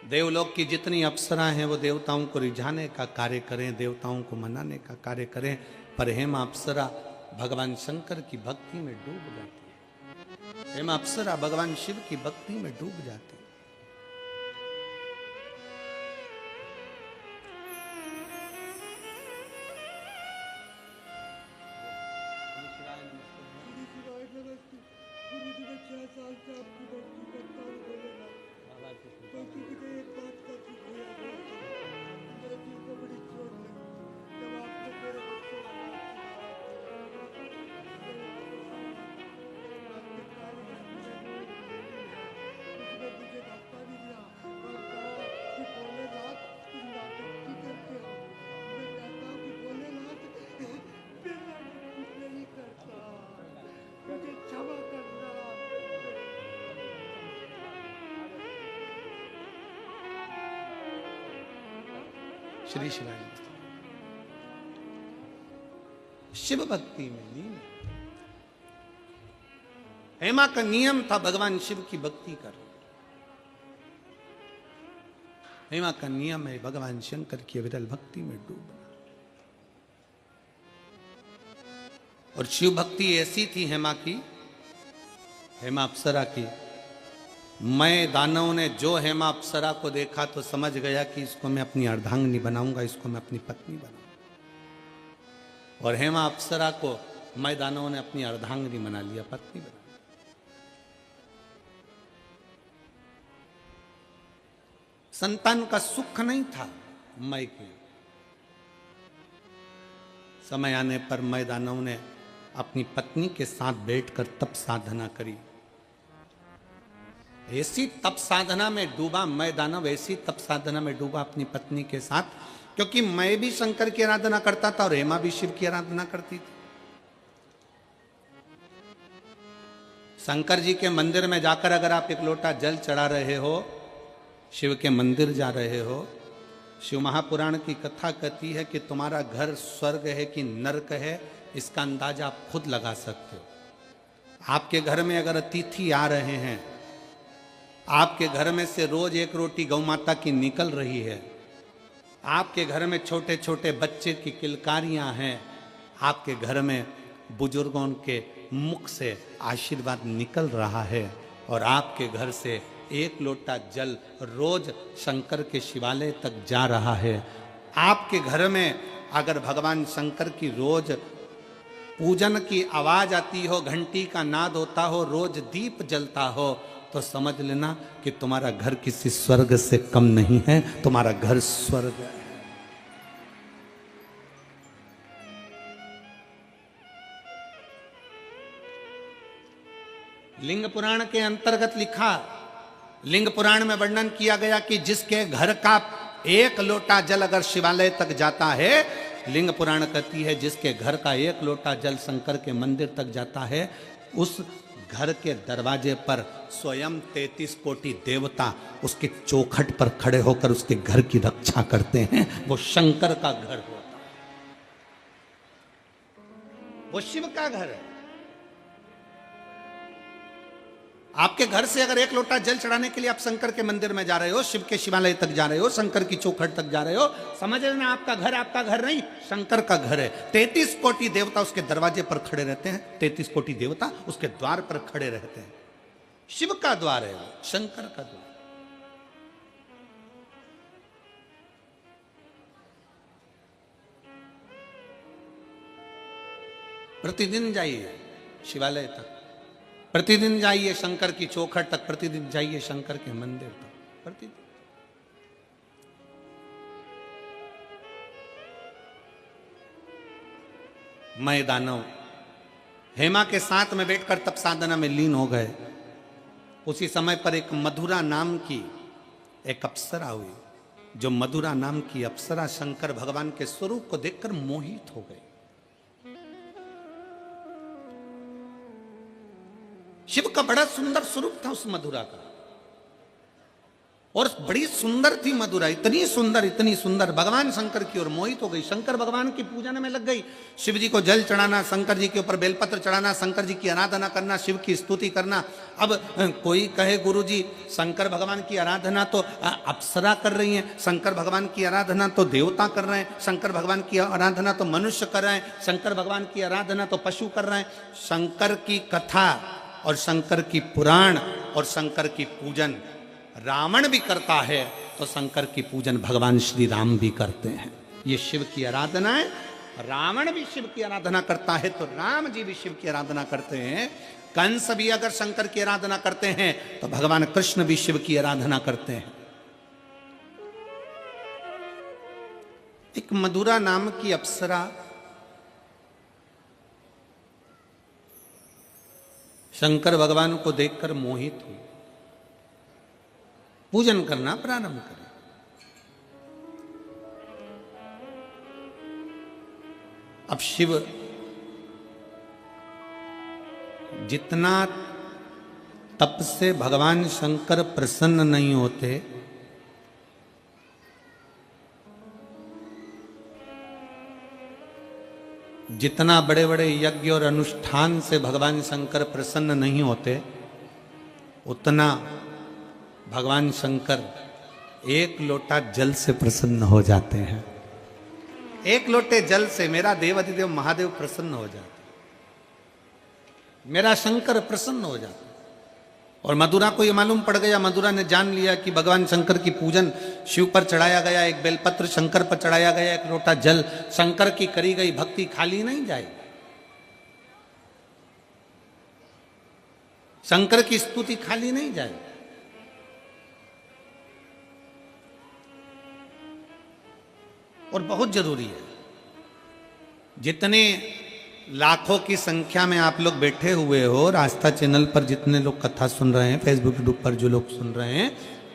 देवलोक की जितनी अप्सरा हैं वो देवताओं को रिझाने का कार्य करें, देवताओं को मनाने का कार्य करें, पर हेमा अप्सरा भगवान शंकर की भक्ति में डूब जाती है। हेमा अप्सरा भगवान शिव की भक्ति में डूब जाती है। श्री शिवाय शिव भक्ति में लीन। हेमा का नियम था भगवान शिव की भक्ति कर। हेमा का नियम है भगवान शंकर की विरल भक्ति में डूबना। और शिव भक्ति ऐसी थी हेमा की, हेमा अप्सरा की, मैं दानव ने जो हेमा अप्सरा को देखा तो समझ गया कि इसको मैं अपनी अर्धांगिनी बनाऊंगा, इसको मैं अपनी पत्नी बनाऊंगा। और हेमा अप्सरा को मैं दानव ने अपनी अर्धांगिनी बना लिया, पत्नी बना। संतान का सुख नहीं था मैं के, समय आने पर मैं दानव ने अपनी पत्नी के साथ बैठकर तप साधना करी। ऐसी तप साधना में डूबा मैं दानव, ऐसी तप साधना में डूबा अपनी पत्नी के साथ, क्योंकि मैं भी शंकर की आराधना करता था और हेमा भी शिव की आराधना करती थी। शंकर जी के मंदिर में जाकर अगर आप एक लोटा जल चढ़ा रहे हो, शिव के मंदिर जा रहे हो, शिव महापुराण की कथा कहती है कि तुम्हारा घर स्वर्ग है कि नरक है, इसका अंदाजा आप खुद लगा सकते हो। आपके घर में अगर अतिथि आ रहे हैं, आपके घर में से रोज एक रोटी गौ माता की निकल रही है, आपके घर में छोटे छोटे बच्चे की किलकारियां हैं, आपके घर में बुजुर्गों के मुख से आशीर्वाद निकल रहा है, और आपके घर से एक लोटा जल रोज शंकर के शिवालय तक जा रहा है। आपके घर में अगर भगवान शंकर की रोज पूजन की आवाज आती हो, घंटी का नाद होता हो, रोज दीप जलता हो, तो समझ लेना कि तुम्हारा घर किसी स्वर्ग से कम नहीं है, तुम्हारा घर स्वर्ग है। लिंग पुराण के अंतर्गत लिखा, लिंग पुराण में वर्णन किया गया कि जिसके घर का एक लोटा जल अगर शिवालय तक जाता है, लिंग पुराण कहती है जिसके घर का एक लोटा जल शंकर के मंदिर तक जाता है, उस घर के दरवाजे पर स्वयं 33 कोटि देवता उसके चौखट पर खड़े होकर उसके घर की रक्षा करते हैं। वो शंकर का घर होता है, वो शिव का घर है। आपके घर से अगर एक लोटा जल चढ़ाने के लिए आप शंकर के मंदिर में जा रहे हो, शिव के शिवालय तक जा रहे हो, शंकर की चौखट तक जा रहे हो, समझ लेना आपका घर नहीं, शंकर का घर है। 33 कोटि देवता उसके दरवाजे पर खड़े रहते हैं, 33 कोटि देवता उसके द्वार पर खड़े रहते हैं। शिव का द्वार है वो, शंकर का द्वार। प्रतिदिन जाइए शिवालय तक, प्रतिदिन जाइए शंकर की चौखट तक, प्रतिदिन जाइए शंकर के मंदिर तक, प्रतिदिन। मैं दानव हेमा के साथ में बैठकर तप साधना में लीन हो गए। उसी समय पर एक मधुरा नाम की एक अप्सरा हुई। जो मधुरा नाम की अप्सरा शंकर भगवान के स्वरूप को देखकर मोहित हो गई। शिव का बड़ा सुंदर स्वरूप था उस मधुरा का, और बड़ी सुंदर थी मधुरा, इतनी सुंदर भगवान शंकर की ओर मोहित हो गई। शंकर भगवान की पूजन में लग गई। शिव जी को जल चढ़ाना, शंकर जी के ऊपर बेलपत्र चढ़ाना, शंकर जी की आराधना करना, शिव की स्तुति करना। अब कोई कहे गुरुजी शंकर भगवान की आराधना तो अप्सरा कर रही है, शंकर भगवान की आराधना तो देवता कर रहे हैं, शंकर भगवान की आराधना तो मनुष्य कर रहे हैं, शंकर भगवान की आराधना तो पशु कर रहे हैं। शंकर की कथा और शंकर की पुराण और शंकर की पूजन रावण भी करता है, तो शंकर की पूजन भगवान श्री राम भी करते हैं। ये शिव की आराधना है। रावण भी शिव की आराधना करता है तो राम जी भी शिव की आराधना करते हैं। कंस भी अगर शंकर की आराधना करते हैं तो भगवान कृष्ण भी शिव की आराधना करते हैं। एक मधुरा नाम की अप्सरा शंकर भगवान को देखकर मोहित हुई, पूजन करना प्रारंभ करें। अब शिव जितना तप से भगवान शंकर प्रसन्न नहीं होते, जितना बड़े बड़े यज्ञ और अनुष्ठान से भगवान शंकर प्रसन्न नहीं होते, उतना भगवान शंकर एक लोटा जल से प्रसन्न हो जाते हैं। एक लोटे जल से मेरा देवाधिदेव महादेव प्रसन्न हो जाते, मेरा शंकर प्रसन्न हो जाता। और मधुरा को यह मालूम पड़ गया, मधुरा ने जान लिया कि भगवान शंकर की पूजन शिव पर चढ़ाया गया, एक बेलपत्र शंकर पर चढ़ाया गया, एक लोटा जल, शंकर की करी गई भक्ति खाली नहीं जाएगी। शंकर की स्तुति खाली नहीं जाएगी। और बहुत जरूरी है, जितने लाखों की संख्या में आप लोग बैठे हुए हो, रास्ता चैनल पर जितने लोग कथा सुन रहे हैं, फेसबुक यूट्यूब पर जो लोग सुन रहे हैं,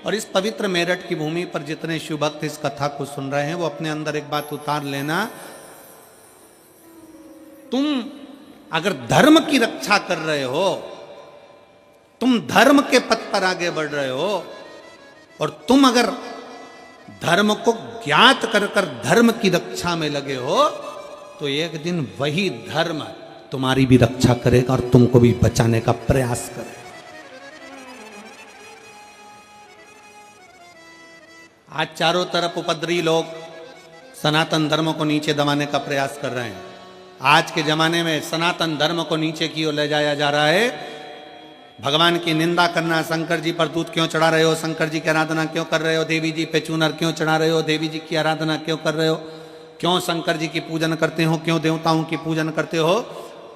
और इस पवित्र मेरठ की भूमि पर जितने शिव भक्त इस कथा को सुन रहे हैं, वो अपने अंदर एक बात उतार लेना, तुम अगर धर्म की रक्षा कर रहे हो, तुम धर्म के पथ पर आगे बढ़ रहे हो, और तुम अगर धर्म को ज्ञात कर कर धर्म की रक्षा में लगे हो, तो एक दिन वही धर्म तुम्हारी भी रक्षा करेगा और तुमको भी बचाने का प्रयास करेगा। आज चारों तरफ उपद्रवी लोग सनातन धर्म को नीचे दबाने का प्रयास कर रहे हैं। आज के जमाने में सनातन धर्म को नीचे की ओर ले जाया जा रहा है। भगवान की निंदा करना, शंकर जी पर दूध क्यों चढ़ा रहे हो, शंकर जी की आराधना क्यों कर रहे हो, देवी जी पे चूनर क्यों चढ़ा रहे हो, देवी जी की आराधना क्यों कर रहे हो, क्यों शंकर जी की पूजन करते हो, क्यों देवताओं की पूजन करते हो।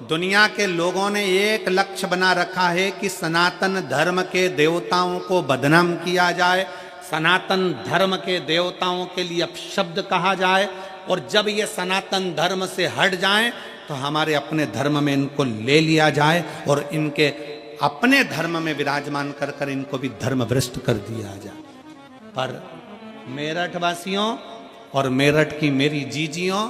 दुनिया के लोगों ने एक लक्ष्य बना रखा है कि सनातन धर्म के देवताओं को बदनाम किया जाए, सनातन धर्म के देवताओं के लिए अपशब्द कहा जाए, और जब ये सनातन धर्म से हट जाए तो हमारे अपने धर्म में इनको ले लिया जाए और इनके अपने धर्म में विराजमान कर कर इनको भी धर्म भ्रष्ट कर दिया जाए। पर मेरठ वासियों और मेरठ की मेरी जीजियों,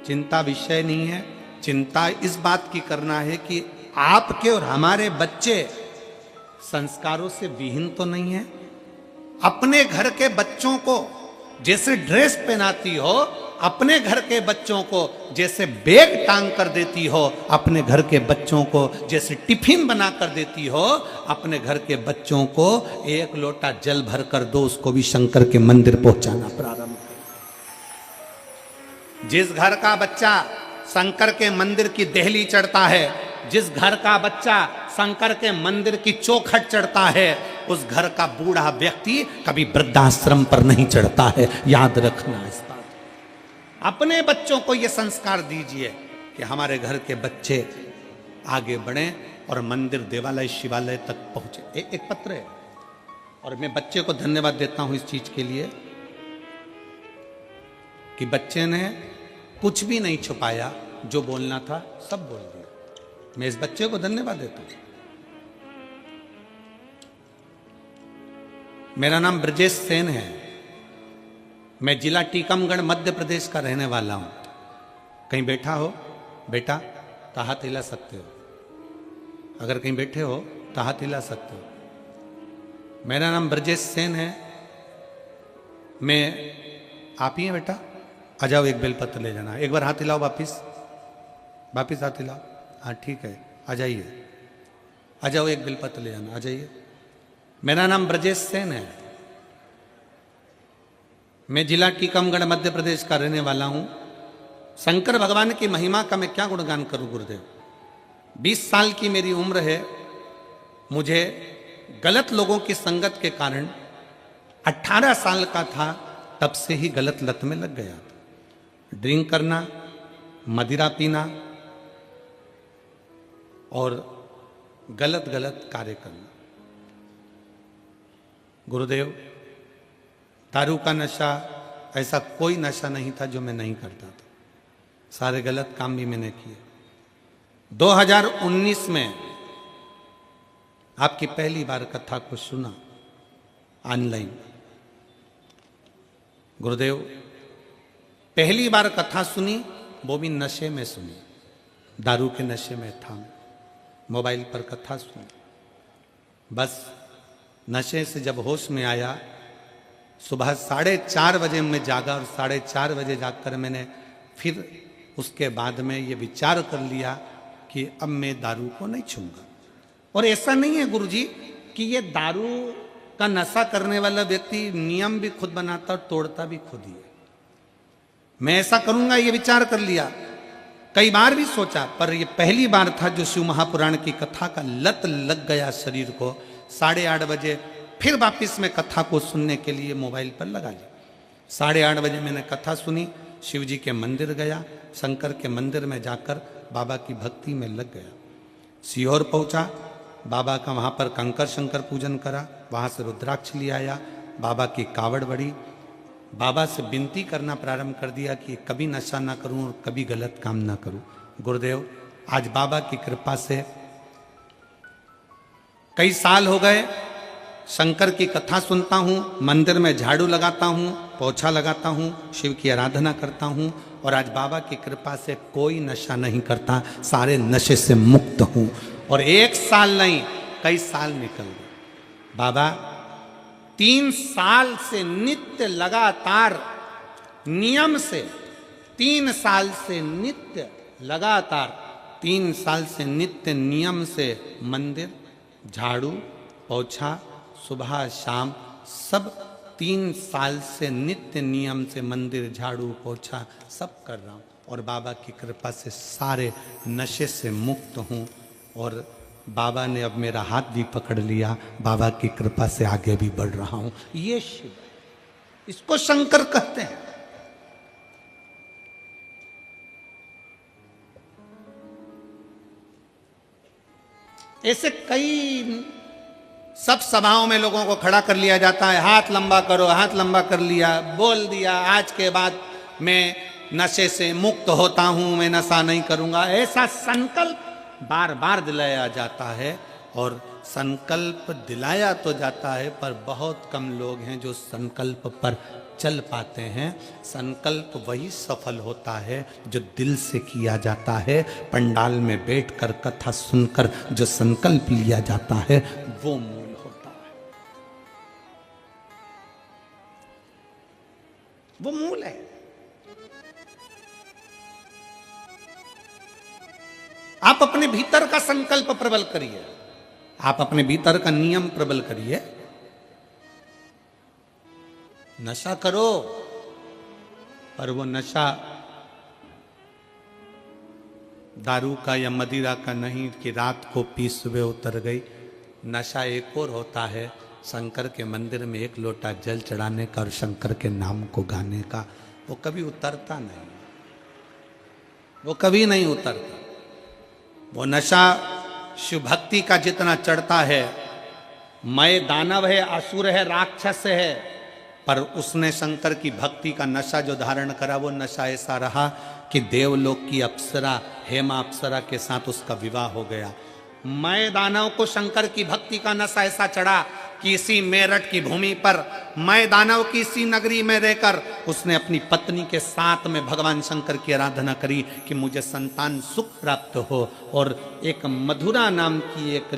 चिंता विषय नहीं है। चिंता इस बात की करना है कि आपके और हमारे बच्चे संस्कारों से विहीन तो नहीं है। अपने घर के बच्चों को जैसे ड्रेस पहनाती हो, अपने घर के बच्चों को जैसे बैग टांग कर देती हो, अपने घर के बच्चों को जैसे टिफिन बना कर देती हो, अपने घर के बच्चों को एक लोटा जल भर कर दो, उसको भी शंकर के मंदिर पहुंचाना प्रारंभ करो। जिस घर का बच्चा शंकर के मंदिर की देहली चढ़ता है, जिस घर का बच्चा शंकर के मंदिर की चौखट चढ़ता है, उस घर का बूढ़ा व्यक्ति कभी वृद्धाश्रम पर नहीं चढ़ता है। याद रखना इस बात। अपने बच्चों को यह संस्कार दीजिए कि हमारे घर के बच्चे आगे बढ़ें और मंदिर, देवालय, शिवालय तक पहुंचे। एक पत्र है, और मैं बच्चे को धन्यवाद देता हूं इस चीज के लिए कि बच्चे ने कुछ भी नहीं छुपाया, जो बोलना था सब बोल दिया। मैं इस बच्चे को धन्यवाद देता हूं। मेरा नाम ब्रजेश सेन है। मैं जिला टीकमगढ़ मध्य प्रदेश का रहने वाला हूं। कहीं बैठा हो बेटा तो हाथ हिला सकते हो, अगर कहीं बैठे हो तो हाथ हिला सकते हो। मेरा नाम ब्रजेश सेन है। मैं, आप ही हैं बेटा? आ जाओ, एक बेलपत्र ले जाना। एक बार हाथ हिलाओ, वापिस हाथ हिलाओ। हाँ ठीक है, आ जाइए, आ जाओ, एक बेलपत्र ले जाना, आ जाइए। मेरा नाम ब्रजेश सेन है। मैं जिला टीकमगढ़ मध्य प्रदेश का रहने वाला हूं। शंकर भगवान की महिमा का मैं क्या गुणगान करूं गुरुदेव। 20 साल की मेरी उम्र है। मुझे गलत लोगों की संगत के कारण 18 साल का था तब से ही गलत लत में लग गया। ड्रिंक करना, मदिरा पीना और गलत गलत कार्य करना। गुरुदेव, दारू का नशा, ऐसा कोई नशा नहीं था जो मैं नहीं करता था। सारे गलत काम भी मैंने किए। 2019 में आपकी पहली बार कथा को सुना ऑनलाइन। गुरुदेव, पहली बार कथा सुनी, वो भी नशे में सुनी। दारू के नशे में था। मोबाइल पर कथा सुनी। बस नशे से जब होश में आया, सुबह 4:30 बजे मैं जागा, और 4:30 बजे जाकर मैंने फिर उसके बाद में ये विचार कर लिया कि अब मैं दारू को नहीं छूंगा। और ऐसा नहीं है गुरुजी कि ये दारू का नशा करने वाला व्यक्ति नियम भी खुद बनाता और तोड़ता भी खुद ही है। मैं ऐसा करूंगा ये विचार कर लिया, कई बार भी सोचा, पर ये पहली बार था जो शिव महापुराण की कथा का लत लग गया शरीर को। 8:30 बजे फिर वापिस मैं कथा को सुनने के लिए मोबाइल पर लगा लिया। 8:30 बजे मैंने कथा सुनी, शिव जी के मंदिर गया, शंकर के मंदिर में जाकर बाबा की भक्ति में लग गया। सीहोर पहुंचा, बाबा का वहाँ पर कंकर शंकर पूजन करा, वहाँ से रुद्राक्ष ले आया, बाबा की कावड़ बढ़ी, बाबा से विनती करना प्रारंभ कर दिया कि कभी नशा ना करूं और कभी गलत काम ना करूं। गुरुदेव, आज बाबा की कृपा से कई साल हो गए, शंकर की कथा सुनता हूं, मंदिर में झाड़ू लगाता हूं, पोछा लगाता हूं, शिव की आराधना करता हूं, और आज बाबा की कृपा से कोई नशा नहीं करता, सारे नशे से मुक्त हूं। और 1 साल नहीं, कई साल निकल गए। बाबा 3 साल से नित्य लगातार नियम से 3 साल से नित्य लगातार 3 साल से नित्य नियम से मंदिर, झाड़ू, पोछा, सुबह शाम सब 3 साल से नित्य नियम से मंदिर, झाड़ू, पोछा सब कर रहा हूँ, और बाबा की कृपा से सारे नशे से मुक्त हूँ। और बाबा ने अब मेरा हाथ भी पकड़ लिया, बाबा की कृपा से आगे भी बढ़ रहा हूँ। ये शिव, इसको शंकर कहते हैं। ऐसे कई सब सभाओं में लोगों को खड़ा कर लिया जाता है, हाथ लंबा करो, हाथ लंबा कर लिया, बोल दिया आज के बाद मैं नशे से मुक्त होता हूं, मैं नशा नहीं करूंगा, ऐसा संकल्प बार बार दिलाया जाता है। और संकल्प दिलाया तो जाता है, पर बहुत कम लोग हैं जो संकल्प पर चल पाते हैं। संकल्प वही सफल होता है जो दिल से किया जाता है। पंडाल में बैठकर कथा सुनकर जो संकल्प लिया जाता है वो मूल होता है, वो मूल है। आप अपने भीतर का संकल्प प्रबल करिए, आप अपने भीतर का नियम प्रबल करिए। नशा करो, पर वो नशा दारू का या मदिरा का नहीं कि रात को पी सुबह उतर गई। नशा एक और होता है, शंकर के मंदिर में 1 लोटा जल चढ़ाने का और शंकर के नाम को गाने का। वो कभी उतरता नहीं, वो कभी नहीं उतरता। वो नशा शिव भक्ति का जितना चढ़ता है, मैं दानव है, असुर है, राक्षस है, पर उसने शंकर की भक्ति का नशा जो धारण करा, वो नशा ऐसा रहा कि देवलोक की अप्सरा, हेमा अप्सरा के साथ उसका विवाह हो गया। मैं दानव को शंकर की भक्ति का नशा ऐसा चढ़ा कि इसी मेरठ की भूमि पर मैं दानव की इसी नगरी में रहकर उसने अपनी पत्नी के साथ में भगवान शंकर की आराधना करी कि मुझे संतान सुख प्राप्त हो। और एक मधुरा नाम की एक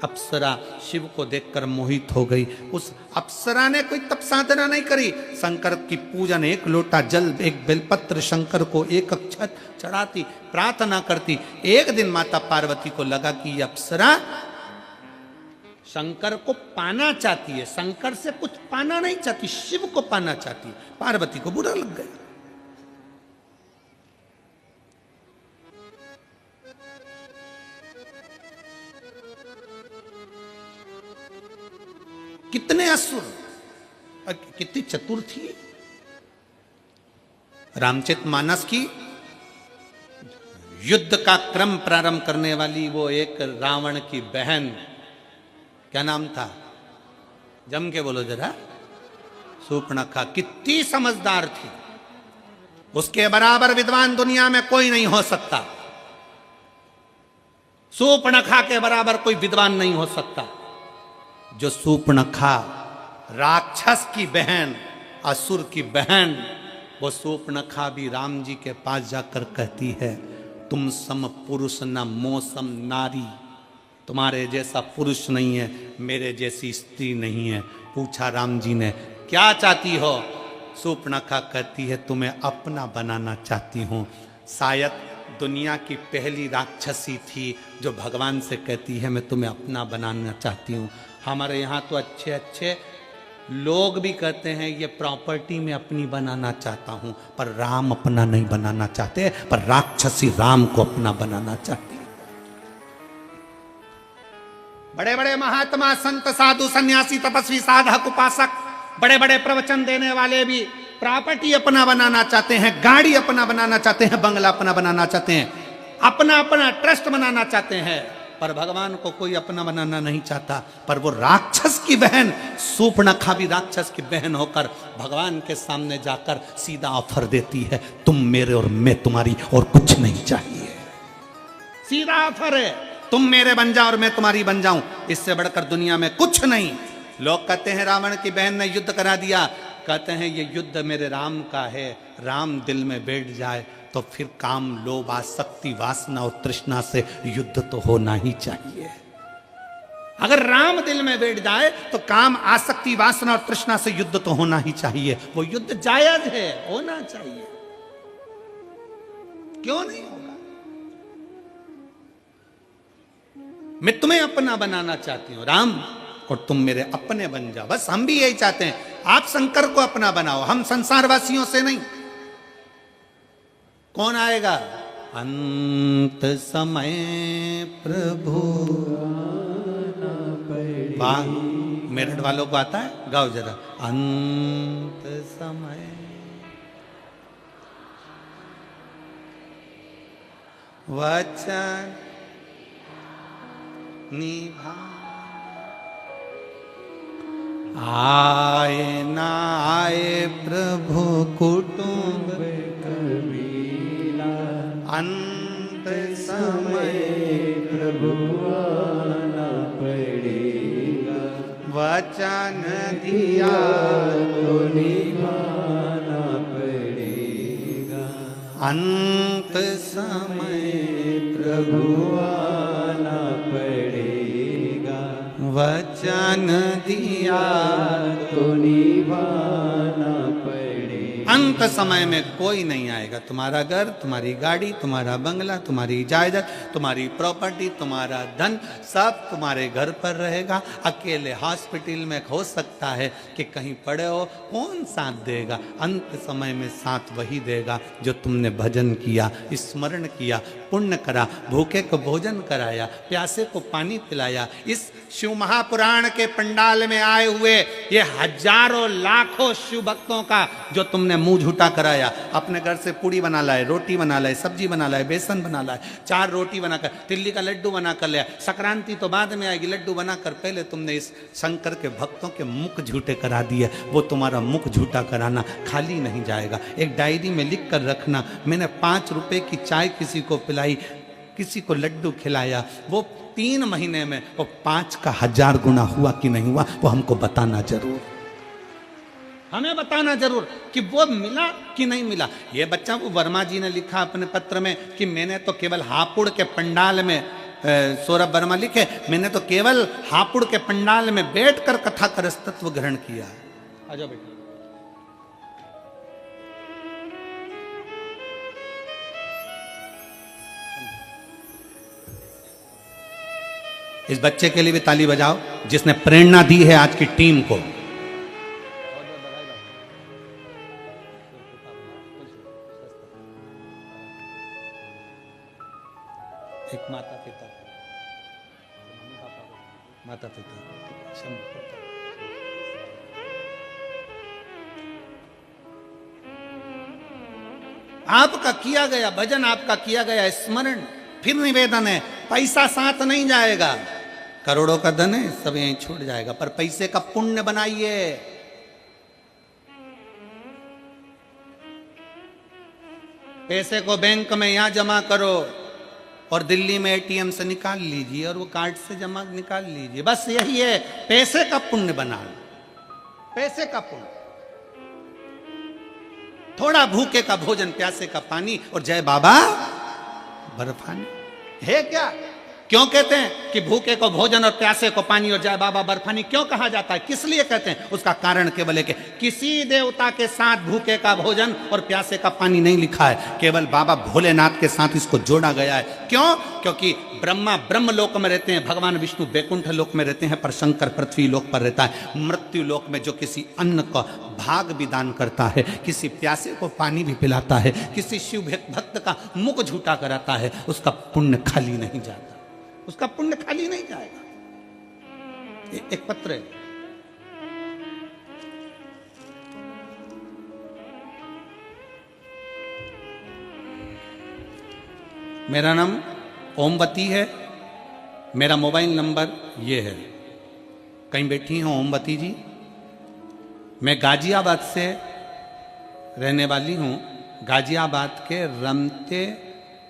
अप्सरा शिव को देखकर मोहित हो गई। उस अप्सरा ने कोई तप साधना नहीं करी, शंकर की पूजन, 1 लोटा जल, 1 बेलपत्र शंकर को, 1 अक्षत चढ़ाती, प्रार्थना करती। एक दिन माता पार्वती को लगा कि ये अप्सरा शंकर को पाना चाहती है, शंकर से कुछ पाना नहीं चाहती, शिव को पाना चाहती। पार्वती को बुरा लग गया। कितने असुर, कितनी चतुर थी। रामचरितमानस की युद्ध का क्रम प्रारंभ करने वाली वो एक रावण की बहन, क्या नाम था, जम के बोलो जरा, शूर्पणखा, कितनी समझदार थी। उसके बराबर विद्वान दुनिया में कोई नहीं हो सकता, शूर्पणखा के बराबर कोई विद्वान नहीं हो सकता। जो शूर्पणखा राक्षस की बहन, असुर की बहन, वो शूर्पणखा भी राम जी के पास जाकर कहती है, तुम सम पुरुष न मोसम नारी, तुम्हारे जैसा पुरुष नहीं है, मेरे जैसी स्त्री नहीं है। पूछा राम जी ने, क्या चाहती हो? शूर्पणखा कहती है, तुम्हें अपना बनाना चाहती हूँ। शायद दुनिया की पहली राक्षसी थी जो भगवान से कहती है, मैं तुम्हें अपना बनाना चाहती हूँ। हमारे यहाँ तो अच्छे अच्छे लोग भी कहते हैं, ये प्रॉपर्टी में अपनी बनाना चाहता हूँ, पर राम अपना नहीं बनाना चाहते, पर राक्षसी राम को अपना बनाना चाहती है। बड़े बड़े महात्मा, संत, साधु, सन्यासी, तपस्वी, साधक, उपासक, बड़े बड़े प्रवचन देने वाले भी प्रॉपर्टी अपना बनाना चाहते हैं, गाड़ी अपना बनाना चाहते हैं, बंगला अपना बनाना चाहते हैं, अपना अपना ट्रस्ट बनाना चाहते हैं, पर भगवान को कोई अपना बनाना नहीं चाहता। पर वो राक्षस की बहन शूर्पणखा भी राक्षस की बहन होकर भगवान के सामने जाकर सीधा ऑफर देती है, तुम मेरे और मैं तुम्हारी, और कुछ नहीं चाहिए। सीधा ऑफर है, तुम मेरे बन जाओ और मैं तुम्हारी बन जाऊं, इससे बढ़कर दुनिया में कुछ नहीं। लोग कहते हैं रावण की बहन ने युद्ध करा दिया, कहते हैं ये युद्ध मेरे राम का है। राम दिल में बैठ जाए तो फिर काम, लोभ, आसक्ति, वासना और तृष्णा से युद्ध तो होना ही चाहिए। अगर राम दिल में बैठ जाए तो काम, आसक्ति, वासना और तृष्णा से युद्ध तो होना ही चाहिए। वो युद्ध जायज है, होना चाहिए, क्यों नहीं होगा? मैं तुम्हें अपना बनाना चाहती हूं राम, और तुम मेरे अपने बन जाओ। बस हम भी यही चाहते हैं, आप शंकर को अपना बनाओ, हम संसारवासियों से नहीं। कौन आएगा? अंत समय प्रभु। वाह, मेरठ वालों को आता है? गाओ जरा। अंत समय वचन निभा, आए ना आए प्रभु कुटुंब कबीला, अंत समय प्रभु आना पड़ेगा, वचन दिया तो निभाना पड़ेगा, अंत समय प्रभु आना पड़ेगा, वचन दिया तो निभाना पड़ेगा। अंत समय में कोई नहीं आएगा। तुम्हारा घर, तुम्हारी गाड़ी, तुम्हारा बंगला, तुम्हारी जायदाद, तुम्हारी प्रॉपर्टी, तुम्हारा धन सब तुम्हारे घर पर रहेगा। अकेले हॉस्पिटल में हो सकता है कि कहीं पड़े हो, कौन साथ देगा? अंत समय में साथ वही देगा जो तुमने भजन किया, स्मरण किया, पुण्य करा, भूखे को भोजन कराया, प्यासे को पानी पिलाया। इस शिव महापुराण के पंडाल में आए हुए ये हजारों लाखों शिव भक्तों का जो तुमने मुंह झूठा कराया, अपने घर से पूड़ी बना लाए, रोटी बना लाए, सब्जी बना लाए, बेसन बना लाए, 4 रोटी बनाकर, तिल्ली का लड्डू बना कर लिया। संक्रांति तो बाद में आएगी, लड्डू बनाकर पहले तुमने इस शंकर के भक्तों के मुख झूठे करा दिए। वो तुम्हारा मुख झूठा कराना खाली नहीं जाएगा। एक डायरी में लिख कर रखना, मैंने 5 रुपए की चाय किसी को पिलाई, किसी को लड्डू खिलाया, वो 3 महीने में वो 5 का 1000 गुना हुआ कि नहीं हुआ, वो हमको बताना जरूर, हमें बताना जरूर कि वो मिला कि नहीं मिला। ये बच्चा, वो वर्मा जी ने लिखा अपने पत्र में कि मैंने तो केवल हापुड़ के पंडाल में, सौरभ वर्मा लिखे, मैंने तो केवल हापुड़ के पंडाल में बैठकर कथा का रस तत्व ग्रहण किया। आ जाओ बेटा। इस बच्चे के लिए भी ताली बजाओ जिसने प्रेरणा दी है आज की टीम को। एक माता पिता, माता पिता, आपका किया गया भजन, आपका किया गया स्मरण, फिर निवेदन है, पैसा साथ नहीं जाएगा, करोड़ों का धन है सब यहीं छूट जाएगा, पर पैसे का पुण्य बनाइए। पैसे को बैंक में यहां जमा करो और दिल्ली में एटीएम से निकाल लीजिए और वो कार्ड से जमा निकाल लीजिए, बस यही है पैसे का पुण्य बनाना, पैसे का पुण्य। थोड़ा भूखे का भोजन, प्यासे का पानी और जय बाबा बर्फानी है क्या? क्यों कहते हैं कि भूखे को भोजन और प्यासे को पानी और जय बाबा बर्फानी क्यों कहा जाता है? किस लिए कहते हैं? उसका कारण केवल है कि किसी देवता के साथ भूखे का भोजन और प्यासे का पानी नहीं लिखा है, केवल बाबा भोलेनाथ के साथ इसको जोड़ा गया है। क्यों? क्योंकि ब्रह्मा ब्रह्म लोक में रहते हैं, भगवान विष्णु बैकुंठ लोक में रहते हैं, पर शंकर पृथ्वी लोक पर रहता है। मृत्यु लोक में जो किसी अन्न का भाग भी दान करता है, किसी प्यासे को पानी भी पिलाता है, किसी शिव भक्त का मुख झूठा कराता है, उसका पुण्य खाली नहीं जाता, उसका पुण्य खाली नहीं जाएगा। एक पत्र है, मेरा नाम ओमवती है, मेरा मोबाइल नंबर ये है। कहीं बैठी हैं ओमवती जी? मैं गाजियाबाद से रहने वाली हूँ, गाजियाबाद के रमते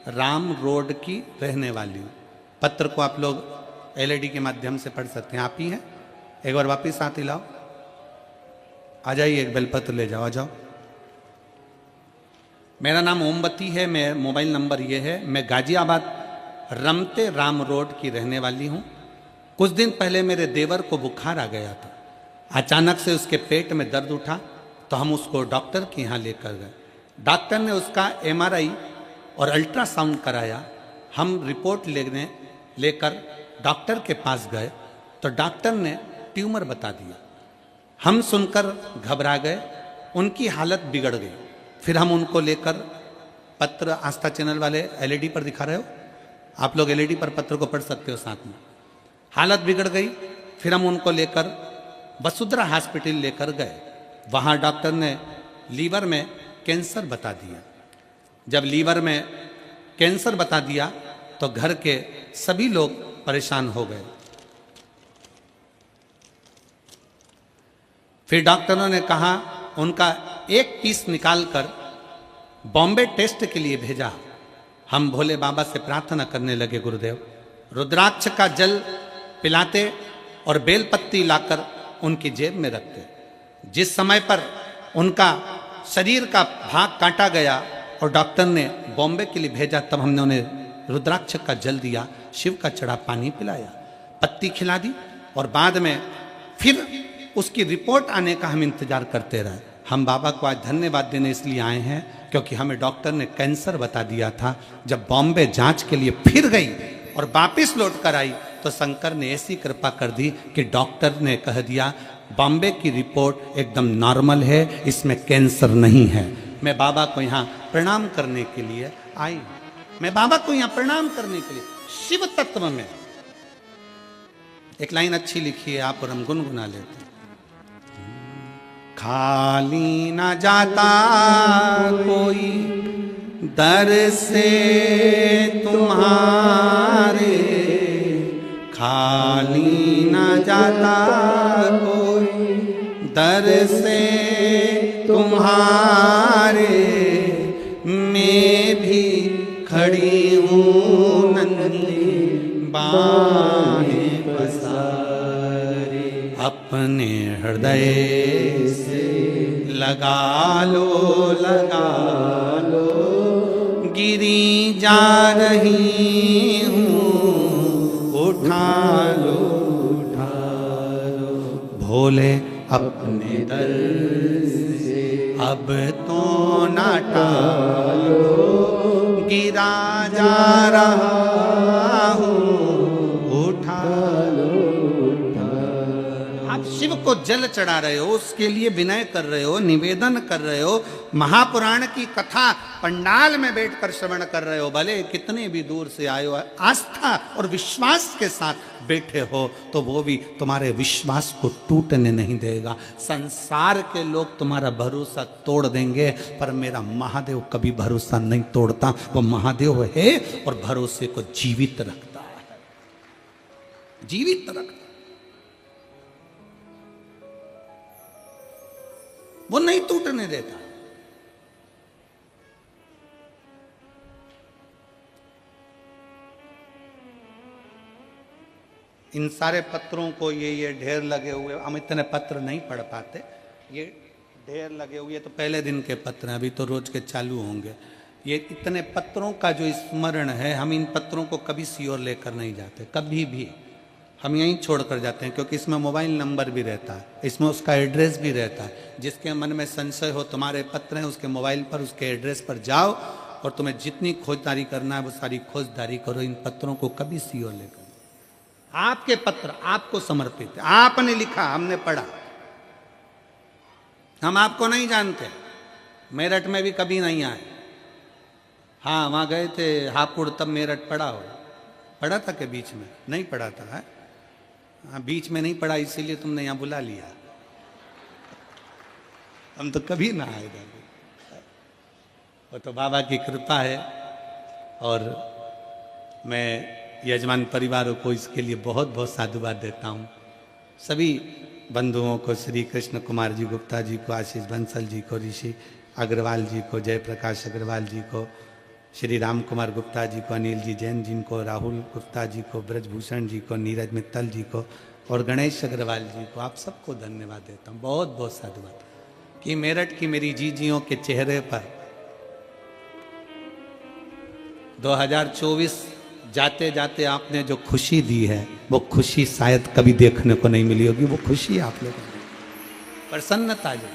राम रोड की रहने वाली हूँ। पत्र को आप लोग एलईडी के माध्यम से पढ़ सकते हैं। आप ही हैं? एक बार वापिस साथ ही लाओ, आ जाइए, एक बेलपत्र ले जाओ, आ जाओ। मेरा नाम ओमवती है, मैं मोबाइल नंबर ये है। मैं गाजियाबाद रमते राम रोड की रहने वाली हूँ। कुछ दिन पहले मेरे देवर को बुखार आ गया था। अचानक से उसके पेट में दर्द उठा तो हम उसको डॉक्टर के यहाँ लेकर गए। डॉक्टर ने उसका एमआरआई और अल्ट्रासाउंड कराया। हम रिपोर्ट लेकर डॉक्टर के पास गए तो डॉक्टर ने ट्यूमर बता दिया। हम सुनकर घबरा गए, उनकी हालत बिगड़ गई। फिर हम उनको लेकर पत्र, आस्था चैनल वाले एलईडी पर दिखा रहे हो, आप लोग एलईडी पर पत्र को पढ़ सकते हो साथ में। हालत बिगड़ गई, फिर हम उनको लेकर वसुंधरा हॉस्पिटल लेकर गए। वहाँ डॉक्टर ने लीवर में कैंसर बता दिया। जब लीवर में कैंसर बता दिया तो घर के सभी लोग परेशान हो गए। फिर डॉक्टरों ने कहा, उनका एक पीस निकालकर बॉम्बे टेस्ट के लिए भेजा। हम भोले बाबा से प्रार्थना करने लगे, गुरुदेव रुद्राक्ष का जल पिलाते और बेलपत्ती लाकर उनकी जेब में रखते। जिस समय पर उनका शरीर का भाग काटा गया और डॉक्टर ने बॉम्बे के लिए भेजा, तब हमने उन्हें रुद्राक्ष का जल दिया, शिव का चढ़ा पानी पिलाया, पत्ती खिला दी और बाद में फिर उसकी रिपोर्ट आने का हम इंतजार करते रहे। हम बाबा को आज धन्यवाद देने इसलिए आए हैं क्योंकि हमें डॉक्टर ने कैंसर बता दिया था। जब बॉम्बे जांच के लिए फिर गई और वापिस लौट कर आई तो शंकर ने ऐसी कृपा कर दी कि डॉक्टर ने कह दिया बॉम्बे की रिपोर्ट एकदम नॉर्मल है, इसमें कैंसर नहीं है। मैं बाबा को यहाँ प्रणाम करने के लिए आई। मैं बाबा को यहाँ प्रणाम करने के लिए। शिव तत्व में एक लाइन अच्छी लिखी है, आप और हम गुनगुना लेते हैं। खाली न जाता कोई दर से तुम्हारे, खाली न जाता कोई दर से तुम्हारे, मैं भी खड़ी हूँ नन्ही बाहें पसारे, अपने हृदय से लगा लो गिरी जा रही हूँ, उठा लो भोले अपने दर से अब तो ना टालो, गिरा जा रहा हूँ, उठा लो। आप शिव को जल चढ़ा रहे हो, उसके लिए विनय कर रहे हो, निवेदन कर रहे हो, महापुराण की कथा पंडाल में बैठकर श्रवण कर रहे हो, भले कितने भी दूर से आए हो, आस्था और विश्वास के साथ बैठे हो तो वो भी तुम्हारे विश्वास को टूटने नहीं देगा। संसार के लोग तुम्हारा भरोसा तोड़ देंगे पर मेरा महादेव कभी भरोसा नहीं तोड़ता। वो महादेव है और भरोसे को जीवित रखता है, जीवित रखता, वो नहीं टूटने देता। इन सारे पत्रों को ये ढेर लगे हुए, हम इतने पत्र नहीं पढ़ पाते, ये ढेर लगे हुए तो पहले दिन के पत्र हैं, अभी तो रोज के चालू होंगे। ये इतने पत्रों का जो स्मरण है, हम इन पत्रों को कभी सीओर लेकर नहीं जाते, कभी भी हम यहीं छोड़ कर जाते हैं क्योंकि इसमें मोबाइल नंबर भी रहता है, इसमें उसका एड्रेस भी रहता है। जिसके मन में संशय हो, तुम्हारे पत्र हैं, उसके मोबाइल पर उसके एड्रेस पर जाओ और तुम्हें जितनी खोजदारी करना है वो सारी खोजदारी करो। इन पत्रों को कभी सीओर लेकर, आपके पत्र आपको समर्पित, आपने लिखा, हमने पढ़ा, हम आपको नहीं जानते। मेरठ में भी कभी नहीं आए, हाँ वहाँ गए थे हापुड़, तब मेरठ पढ़ा था कि बीच में नहीं पढ़ा था है? हाँ बीच में नहीं पढ़ा इसीलिए तुमने यहाँ बुला लिया, हम तो कभी ना आए थे। वो तो बाबा की कृपा है। और मैं यजमान परिवारों को इसके लिए बहुत बहुत साधुवाद देता हूँ। सभी बंधुओं को, श्री कृष्ण कुमार जी गुप्ता जी को, आशीष बंसल जी को, ऋषि अग्रवाल जी को, जयप्रकाश अग्रवाल जी को, श्री राम कुमार गुप्ता जी को, अनिल जी जैन जी को, राहुल गुप्ता जी को, ब्रजभूषण जी को, नीरज मित्तल जी को और गणेश अग्रवाल जी को, आप सबको धन्यवाद देता हूँ। बहुत बहुत साधुवाद कि मेरठ की मेरी जीजियों के चेहरे पर 2024 जाते जाते आपने जो खुशी दी है वो खुशी शायद कभी देखने को नहीं मिली होगी। वो खुशी आप लोगों को, प्रसन्नता जो,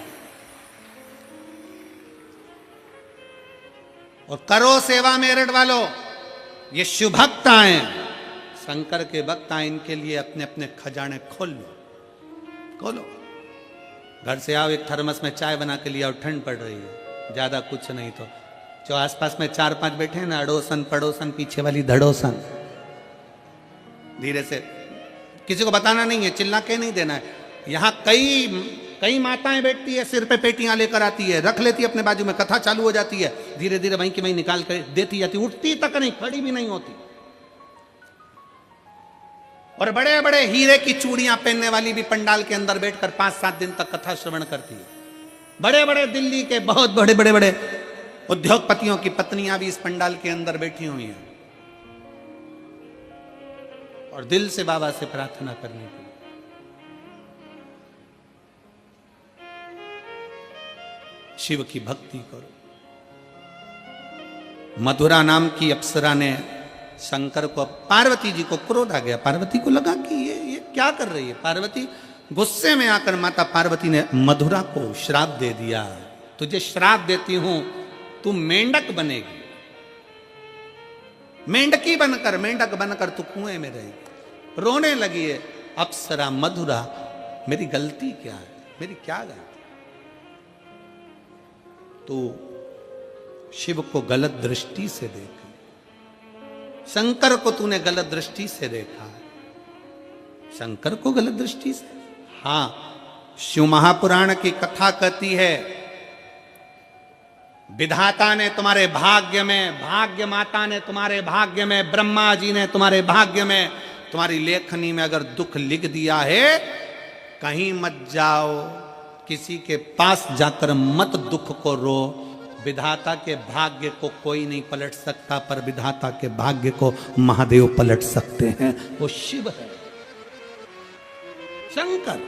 और करो सेवा मेरठ वालों। ये शुभ भक्त आए, शंकर के भक्त आए, इनके लिए अपने अपने खजाने खोल लो, खोलो। घर से आओ, एक थर्मस में चाय बना के लिया, और ठंड पड़ रही है, ज्यादा कुछ नहीं तो जो आसपास में 4-5 बैठे हैं ना, अड़ोसन पड़ोसन, पीछे वाली धड़ोसन, धीरे से, किसी को बताना नहीं है, चिल्ला के नहीं देना है। यहाँ कई माताएं बैठती है, सिर पे पेटियां लेकर आती है, रख लेती है अपने बाजू में, कथा चालू हो जाती है, धीरे धीरे वहीं की वहीं निकाल कर देती जाती, उठती तक नहीं, खड़ी भी नहीं होती। और बड़े बड़े हीरे की चूड़ियां पहनने वाली भी पंडाल के अंदर बैठकर 5-7 दिन तक कथा श्रवण करती है। बड़े बड़े दिल्ली के बहुत बड़े उद्योगपतियों की पत्नियां भी इस पंडाल के अंदर बैठी हुई हैं और दिल से बाबा से प्रार्थना करने के लिए। शिव की भक्ति करो। मधुरा नाम की अप्सरा ने शंकर को, पार्वती जी को क्रोध आ गया। पार्वती को लगा कि ये क्या कर रही है। पार्वती गुस्से में आकर माता पार्वती ने मधुरा को श्राप दे दिया, तुझे श्राप देती हूं, तू मेंढक बनेगी, मेंढकी बनकर, मेंढक बनकर तू कुएं में रहेगी। रोने लगी है अप्सरा मधुरा, मेरी गलती क्या है, मेरी क्या गलती। तो शिव को गलत दृष्टि से देखा, शंकर को तूने गलत दृष्टि से देखा है, शंकर को गलत दृष्टि से। हां, शिव महापुराण की कथा कहती है, विधाता ने तुम्हारे भाग्य में, भाग्य माता ने तुम्हारे भाग्य में, ब्रह्मा जी ने तुम्हारे भाग्य में, तुम्हारी लेखनी में अगर दुख लिख दिया है, कहीं मत जाओ, किसी के पास जाकर मत दुख को रो। विधाता के भाग्य को कोई नहीं पलट सकता, पर विधाता के भाग्य को महादेव पलट सकते हैं, वो शिव है, शंकर।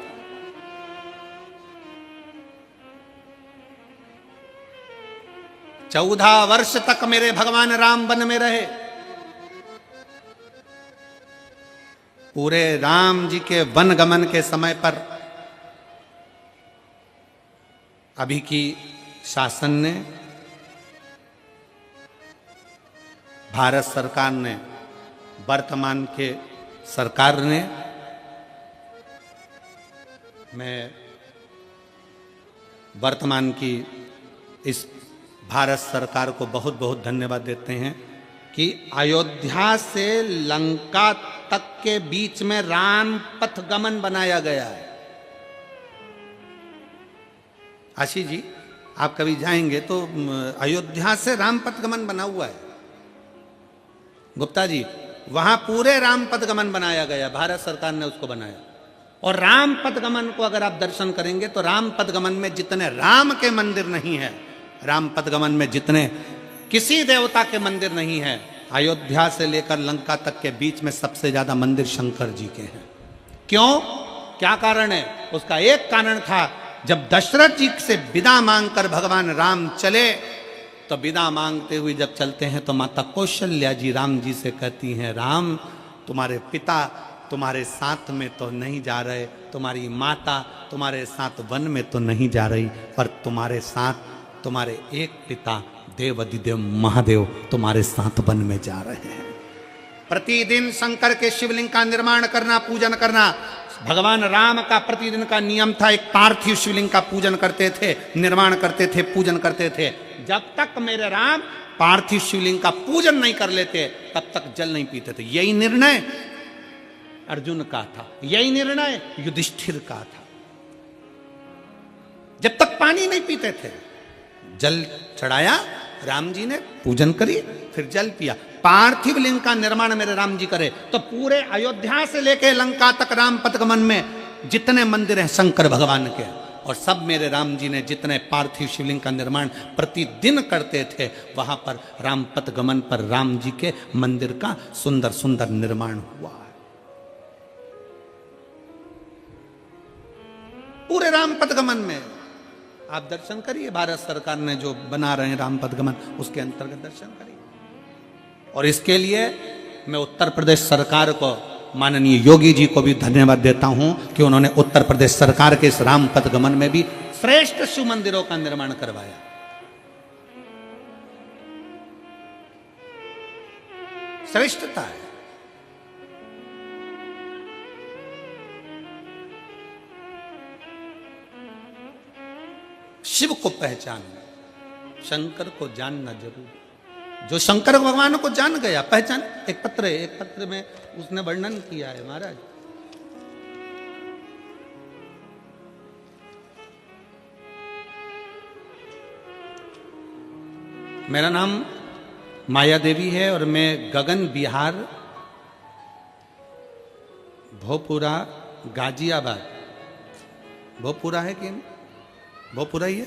चौदह वर्ष तक मेरे भगवान राम वन में रहे। पूरे राम जी के वन गमन के समय पर अभी की शासन ने, भारत सरकार ने, वर्तमान के सरकार ने, मैं वर्तमान की इस भारत सरकार को बहुत बहुत धन्यवाद देते हैं कि अयोध्या से लंका तक के बीच में राम पथ गमन बनाया गया है। आशीष जी, आप कभी जाएंगे तो अयोध्या से राम पथ गमन बना हुआ है। गुप्ता जी, वहां पूरे राम पथ गमन बनाया गया, भारत सरकार ने उसको बनाया। और राम पथ गमन को अगर आप दर्शन करेंगे तो राम पथ गमन में जितने राम के मंदिर नहीं है, राम पथ गमन में जितने किसी देवता के मंदिर नहीं है, अयोध्या से लेकर लंका तक के बीच में सबसे ज्यादा मंदिर शंकर जी के हैं। क्यों, क्या कारण है? उसका एक कारण था, जब दशरथ जी से विदा मांगकर भगवान राम चले, तो विदा मांगते हुए जब चलते हैं तो माता कौशल्या जी राम जी से कहती हैं, राम तुम्हारे पिता तुम्हारे साथ में तो नहीं जा रहे, तुम्हारी माता तुम्हारे साथ वन में तो नहीं जा रही, पर तुम्हारे साथ तुम्हारे एक पिता देवाधिदेव महादेव तुम्हारे साथ वन में जा रहे हैं। प्रतिदिन शंकर के शिवलिंग का निर्माण करना, पूजन करना, भगवान राम का प्रतिदिन का नियम था। एक पार्थिव शिवलिंग का पूजन करते थे, निर्माण करते थे, पूजन करते थे। जब तक मेरे राम पार्थिव शिवलिंग का पूजन नहीं कर लेते, तब तक जल नहीं पीते थे। यही निर्णय अर्जुन का था, यही निर्णय युधिष्ठिर का था। जब तक पानी नहीं पीते थे, जल चढ़ाया, राम जी ने पूजन करी, फिर जल पिया। पार्थिव लिंग का निर्माण मेरे राम जी करे, तो पूरे अयोध्या से लेके लंका तक राम पथगमन में जितने मंदिर हैं शंकर भगवान के, और सब मेरे राम जी ने जितने पार्थिव शिवलिंग का निर्माण प्रतिदिन करते थे, वहां पर राम पथगमन पर राम जी के मंदिर का सुंदर सुंदर निर्माण हुआ है। पूरे राम पथगमन में आप दर्शन करिए, भारत सरकार ने जो बना रहे हैं राम पथगमन, उसके अंतर्गत दर्शन करिए। और इसके लिए मैं उत्तर प्रदेश सरकार को, माननीय योगी जी को भी धन्यवाद देता हूं कि उन्होंने उत्तर प्रदेश सरकार के इस राम पथगमन में भी श्रेष्ठ शिव मंदिरों का निर्माण करवाया। श्रेष्ठता है। शिव को पहचानना, शंकर को जानना जरूरी। जो शंकर भगवान को जान गया, पहचान। एक पत्र में उसने वर्णन किया है महाराज, मेरा नाम माया देवी है और मैं गगन बिहार भोपुरा गाजियाबाद, भोपुरा है कि भोपुरा ही है,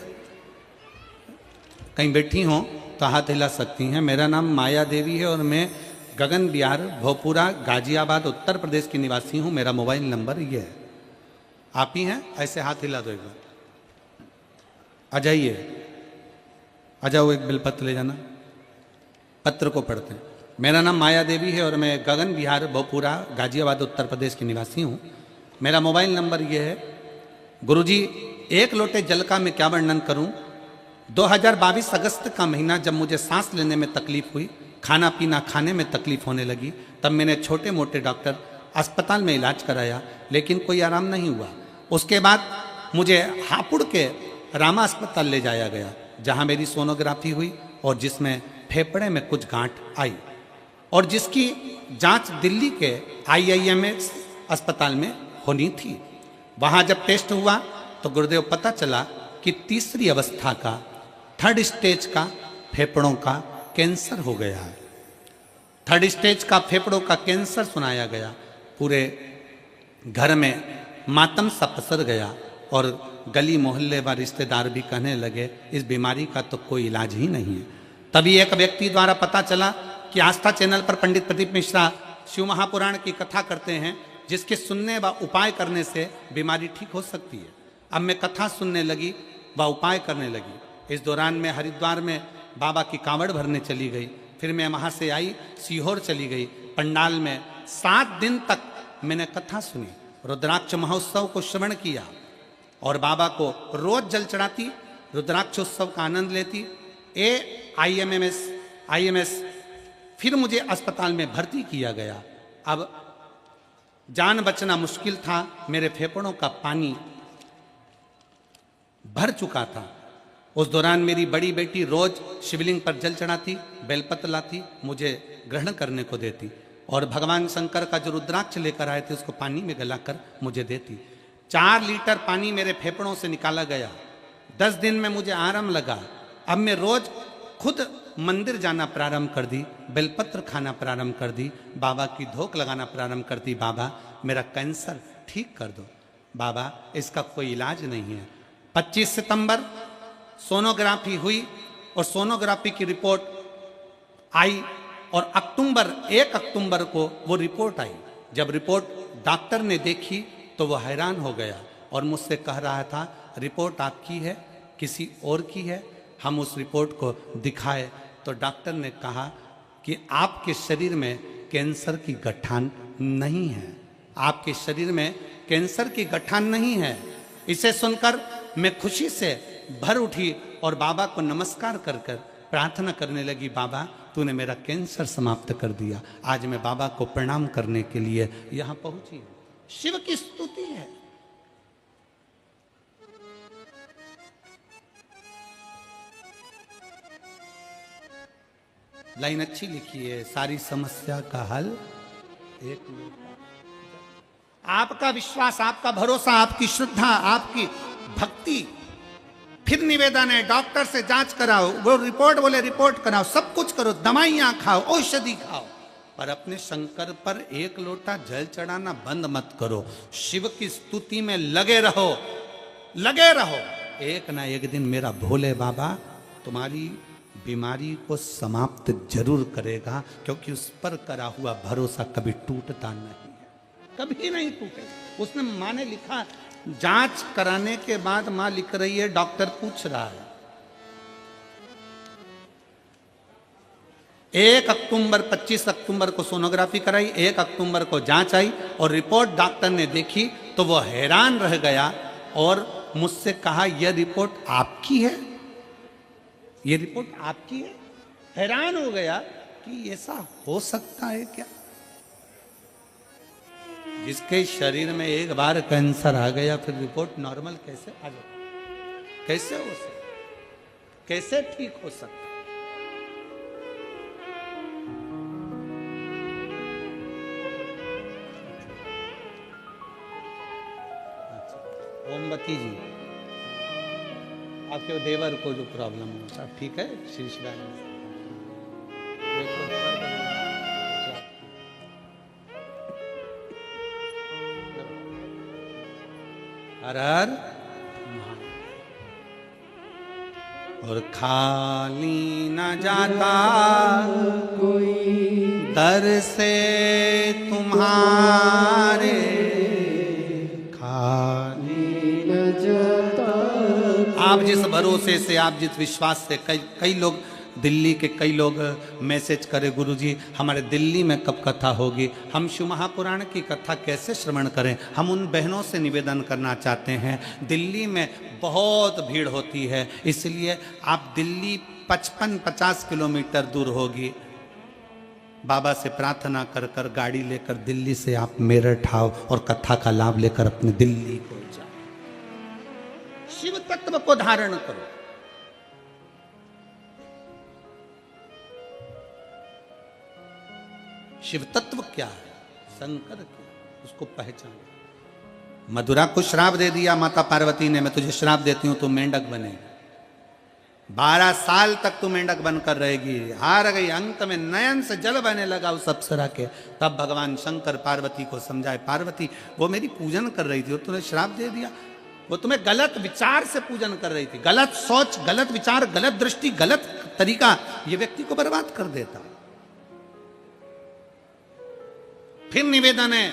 कहीं बैठी हो तो हाथ हिला सकती हैं। मेरा नाम माया देवी है और मैं गगन बिहार भोपुरा गाजियाबाद उत्तर प्रदेश की निवासी हूँ। मेरा मोबाइल नंबर ये है। आप ही हैं? ऐसे हाथ हिला दो एक बार। आ जाइए, आ जाओ, एक बिलपत्र ले जाना। पत्र को पढ़ते हैं। मेरा नाम माया देवी है और मैं गगन बिहार भोपुरा गाजियाबाद उत्तर प्रदेश की निवासी हूँ। मेरा मोबाइल नंबर ये है। गुरुजी, एक लोटे जल का मैं क्या वर्णन करूं। 2022 अगस्त का महीना, जब मुझे सांस लेने में तकलीफ हुई, खाना पीना खाने में तकलीफ होने लगी, तब मैंने छोटे मोटे डॉक्टर अस्पताल में इलाज कराया, लेकिन कोई आराम नहीं हुआ। उसके बाद मुझे हापुड़ के रामा अस्पताल ले जाया गया, जहां मेरी सोनोग्राफी हुई और जिसमें फेफड़े में कुछ गांठ आई, और जिसकी जांच दिल्ली के IIMS अस्पताल में होनी थी। वहां जब टेस्ट हुआ तो गुरुदेव पता चला कि तीसरी अवस्था का, थर्ड स्टेज का फेफड़ों का कैंसर हो गया है। थर्ड स्टेज का फेफड़ों का कैंसर सुनाया गया। पूरे घर में मातम सा पसर गया और गली मोहल्ले व रिश्तेदार भी कहने लगे इस बीमारी का तो कोई इलाज ही नहीं है। तभी एक व्यक्ति द्वारा पता चला कि आस्था चैनल पर पंडित प्रदीप मिश्रा शिव महापुराण की कथा करते हैं, जिसके सुनने व उपाय करने से बीमारी ठीक हो सकती है। अब मैं कथा सुनने लगी व उपाय करने लगी। इस दौरान मैं हरिद्वार में बाबा की कांवड़ भरने चली गई। फिर मैं वहाँ से आई, सीहोर चली गई। पंडाल में 7 दिन तक मैंने कथा सुनी, रुद्राक्ष महोत्सव को श्रवण किया और बाबा को रोज जल चढ़ाती, रुद्राक्षोत्सव का आनंद लेती। IMS फिर मुझे अस्पताल में भर्ती किया गया। अब जान बचना मुश्किल था। मेरे फेफड़ों का पानी भर चुका था। उस दौरान मेरी बड़ी बेटी रोज शिवलिंग पर जल चढ़ाती, बेलपत्र लाती, मुझे ग्रहण करने को देती, और भगवान शंकर का जो रुद्राक्ष लेकर आए थे उसको पानी में गलाकर मुझे देती। 4 लीटर पानी मेरे फेफड़ों से निकाला गया। 10 दिन में मुझे आराम लगा। अब मैं रोज खुद मंदिर जाना प्रारंभ कर दी, बेलपत्र खाना प्रारंभ कर दी, बाबा की धोक लगाना प्रारंभ कर दी। बाबा, मेरा कैंसर ठीक कर दो, बाबा इसका कोई इलाज नहीं है। 25 सितंबर सोनोग्राफी हुई और सोनोग्राफी की रिपोर्ट आई, और 1 अक्टूबर को वो रिपोर्ट आई। जब रिपोर्ट डॉक्टर ने देखी तो वो हैरान हो गया और मुझसे कह रहा था रिपोर्ट आपकी है किसी और की है। हम उस रिपोर्ट को दिखाए तो डॉक्टर ने कहा कि आपके शरीर में कैंसर की गठान नहीं है, आपके शरीर में कैंसर की गठान नहीं है। इसे सुनकर मैं खुशी से भर उठी और बाबा को नमस्कार कर कर प्रार्थना करने लगी, बाबा तूने मेरा कैंसर समाप्त कर दिया। आज मैं बाबा को प्रणाम करने के लिए यहां पहुंची हूं। शिव की स्तुति है। लाइन अच्छी लिखी है, सारी समस्या का हल एक मिनट। आपका विश्वास, आपका भरोसा, आपकी श्रद्धा, आपकी भक्ति फिर निवेदन है डॉक्टर से जांच कराओ, वो रिपोर्ट बोले रिपोर्ट कराओ, सब कुछ करो, दवाइयां खाओ, औषधि खाओ, पर अपने शंकर पर एक लोटा जल चढ़ाना बंद मत करो। शिव की स्तुति में लगे रहो, लगे रहो। एक ना एक दिन मेरा भोले बाबा तुम्हारी बीमारी को समाप्त जरूर करेगा, क्योंकि उस पर करा हुआ भरोसा कभी टूटता नहीं है, कभी नहीं टूटेगा। उसने माँ ने लिखा, जांच कराने के बाद मां लिख रही है, डॉक्टर पूछ रहा है 1 अक्टूबर 25 अक्टूबर को सोनोग्राफी कराई, 1 अक्टूबर को जांच आई और रिपोर्ट डॉक्टर ने देखी तो वो हैरान रह गया और मुझसे कहा, यह रिपोर्ट आपकी है, यह रिपोर्ट आपकी है। हैरान हो गया कि ऐसा हो सकता है क्या? जिसके शरीर में एक बार कैंसर आ गया फिर रिपोर्ट नॉर्मल कैसे आ जाए? कैसे हो सकता, कैसे ठीक हो सकता? ओमवती जी, आपके देवर को जो प्रॉब्लम हो, सब ठीक है? श्री हर हर और खाली न जाता कोई दर से तुम्हारे, खाली न जाता। आप जिस भरोसे से, आप जिस विश्वास से, कई लोग दिल्ली के कई लोग मैसेज करे, गुरुजी हमारे दिल्ली में कब कथा होगी, हम शिव महापुराण की कथा कैसे श्रवण करें? हम उन बहनों से निवेदन करना चाहते हैं, दिल्ली में बहुत भीड़ होती है, इसलिए आप दिल्ली 55-50 किलोमीटर दूर होगी, बाबा से प्रार्थना कर कर गाड़ी लेकर दिल्ली से आप मेरठ आओ और कथा का लाभ लेकर अपने दिल्ली को जाओ, शिव तत्व को धारण करो। शिव तत्व क्या है, शंकर क्या, उसको पहचान। मधुरा को श्राप दे दिया माता पार्वती ने, मैं तुझे श्राप देती हूं, तू मेंढक बनेगी, 12 साल तक तू मेंढक बनकर रहेगी। हार गई, अंत में नयन से जल बहने लगा उस अप्सरा के। तब भगवान शंकर पार्वती को समझाए, पार्वती वो मेरी पूजन कर रही थी और तूने श्राप दे दिया, वो तुम्हें गलत विचार से पूजन कर रही थी, गलत सोच, गलत विचार, गलत दृष्टि, गलत तरीका, ये व्यक्ति को बर्बाद कर देता। फिर निवेदन है,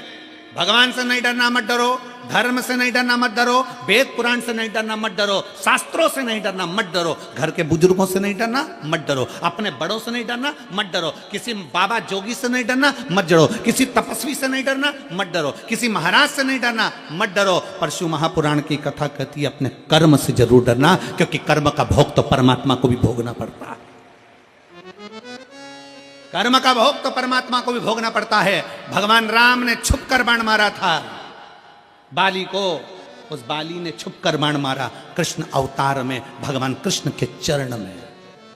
भगवान से नहीं डरना, मत डरो, धर्म से नहीं डरना, मत डरो, वेद पुराण से नहीं डरना, मत डरो, शास्त्रों से नहीं डरना, मत डरो, घर के बुजुर्गों से नहीं डरना, मत डरो, अपने बड़ों से नहीं डरना, मत डरो, किसी बाबा जोगी से नहीं डरना, मत डरो, किसी तपस्वी से नहीं डरना, मत डरो, किसी महाराज से नहीं डरना, मत डरो। पर शिव महापुराण की कथा कहती है अपने कर्म से जरूर डरना, क्योंकि कर्म का भोग तो परमात्मा को भी भोगना पड़ता है, कर्म का भोग तो परमात्मा को भी भोगना पड़ता है। भगवान राम ने छुप कर बाण मारा था बाली को, उस बाली ने छुप कर बाण मारा कृष्ण अवतार में, भगवान कृष्ण के चरण में,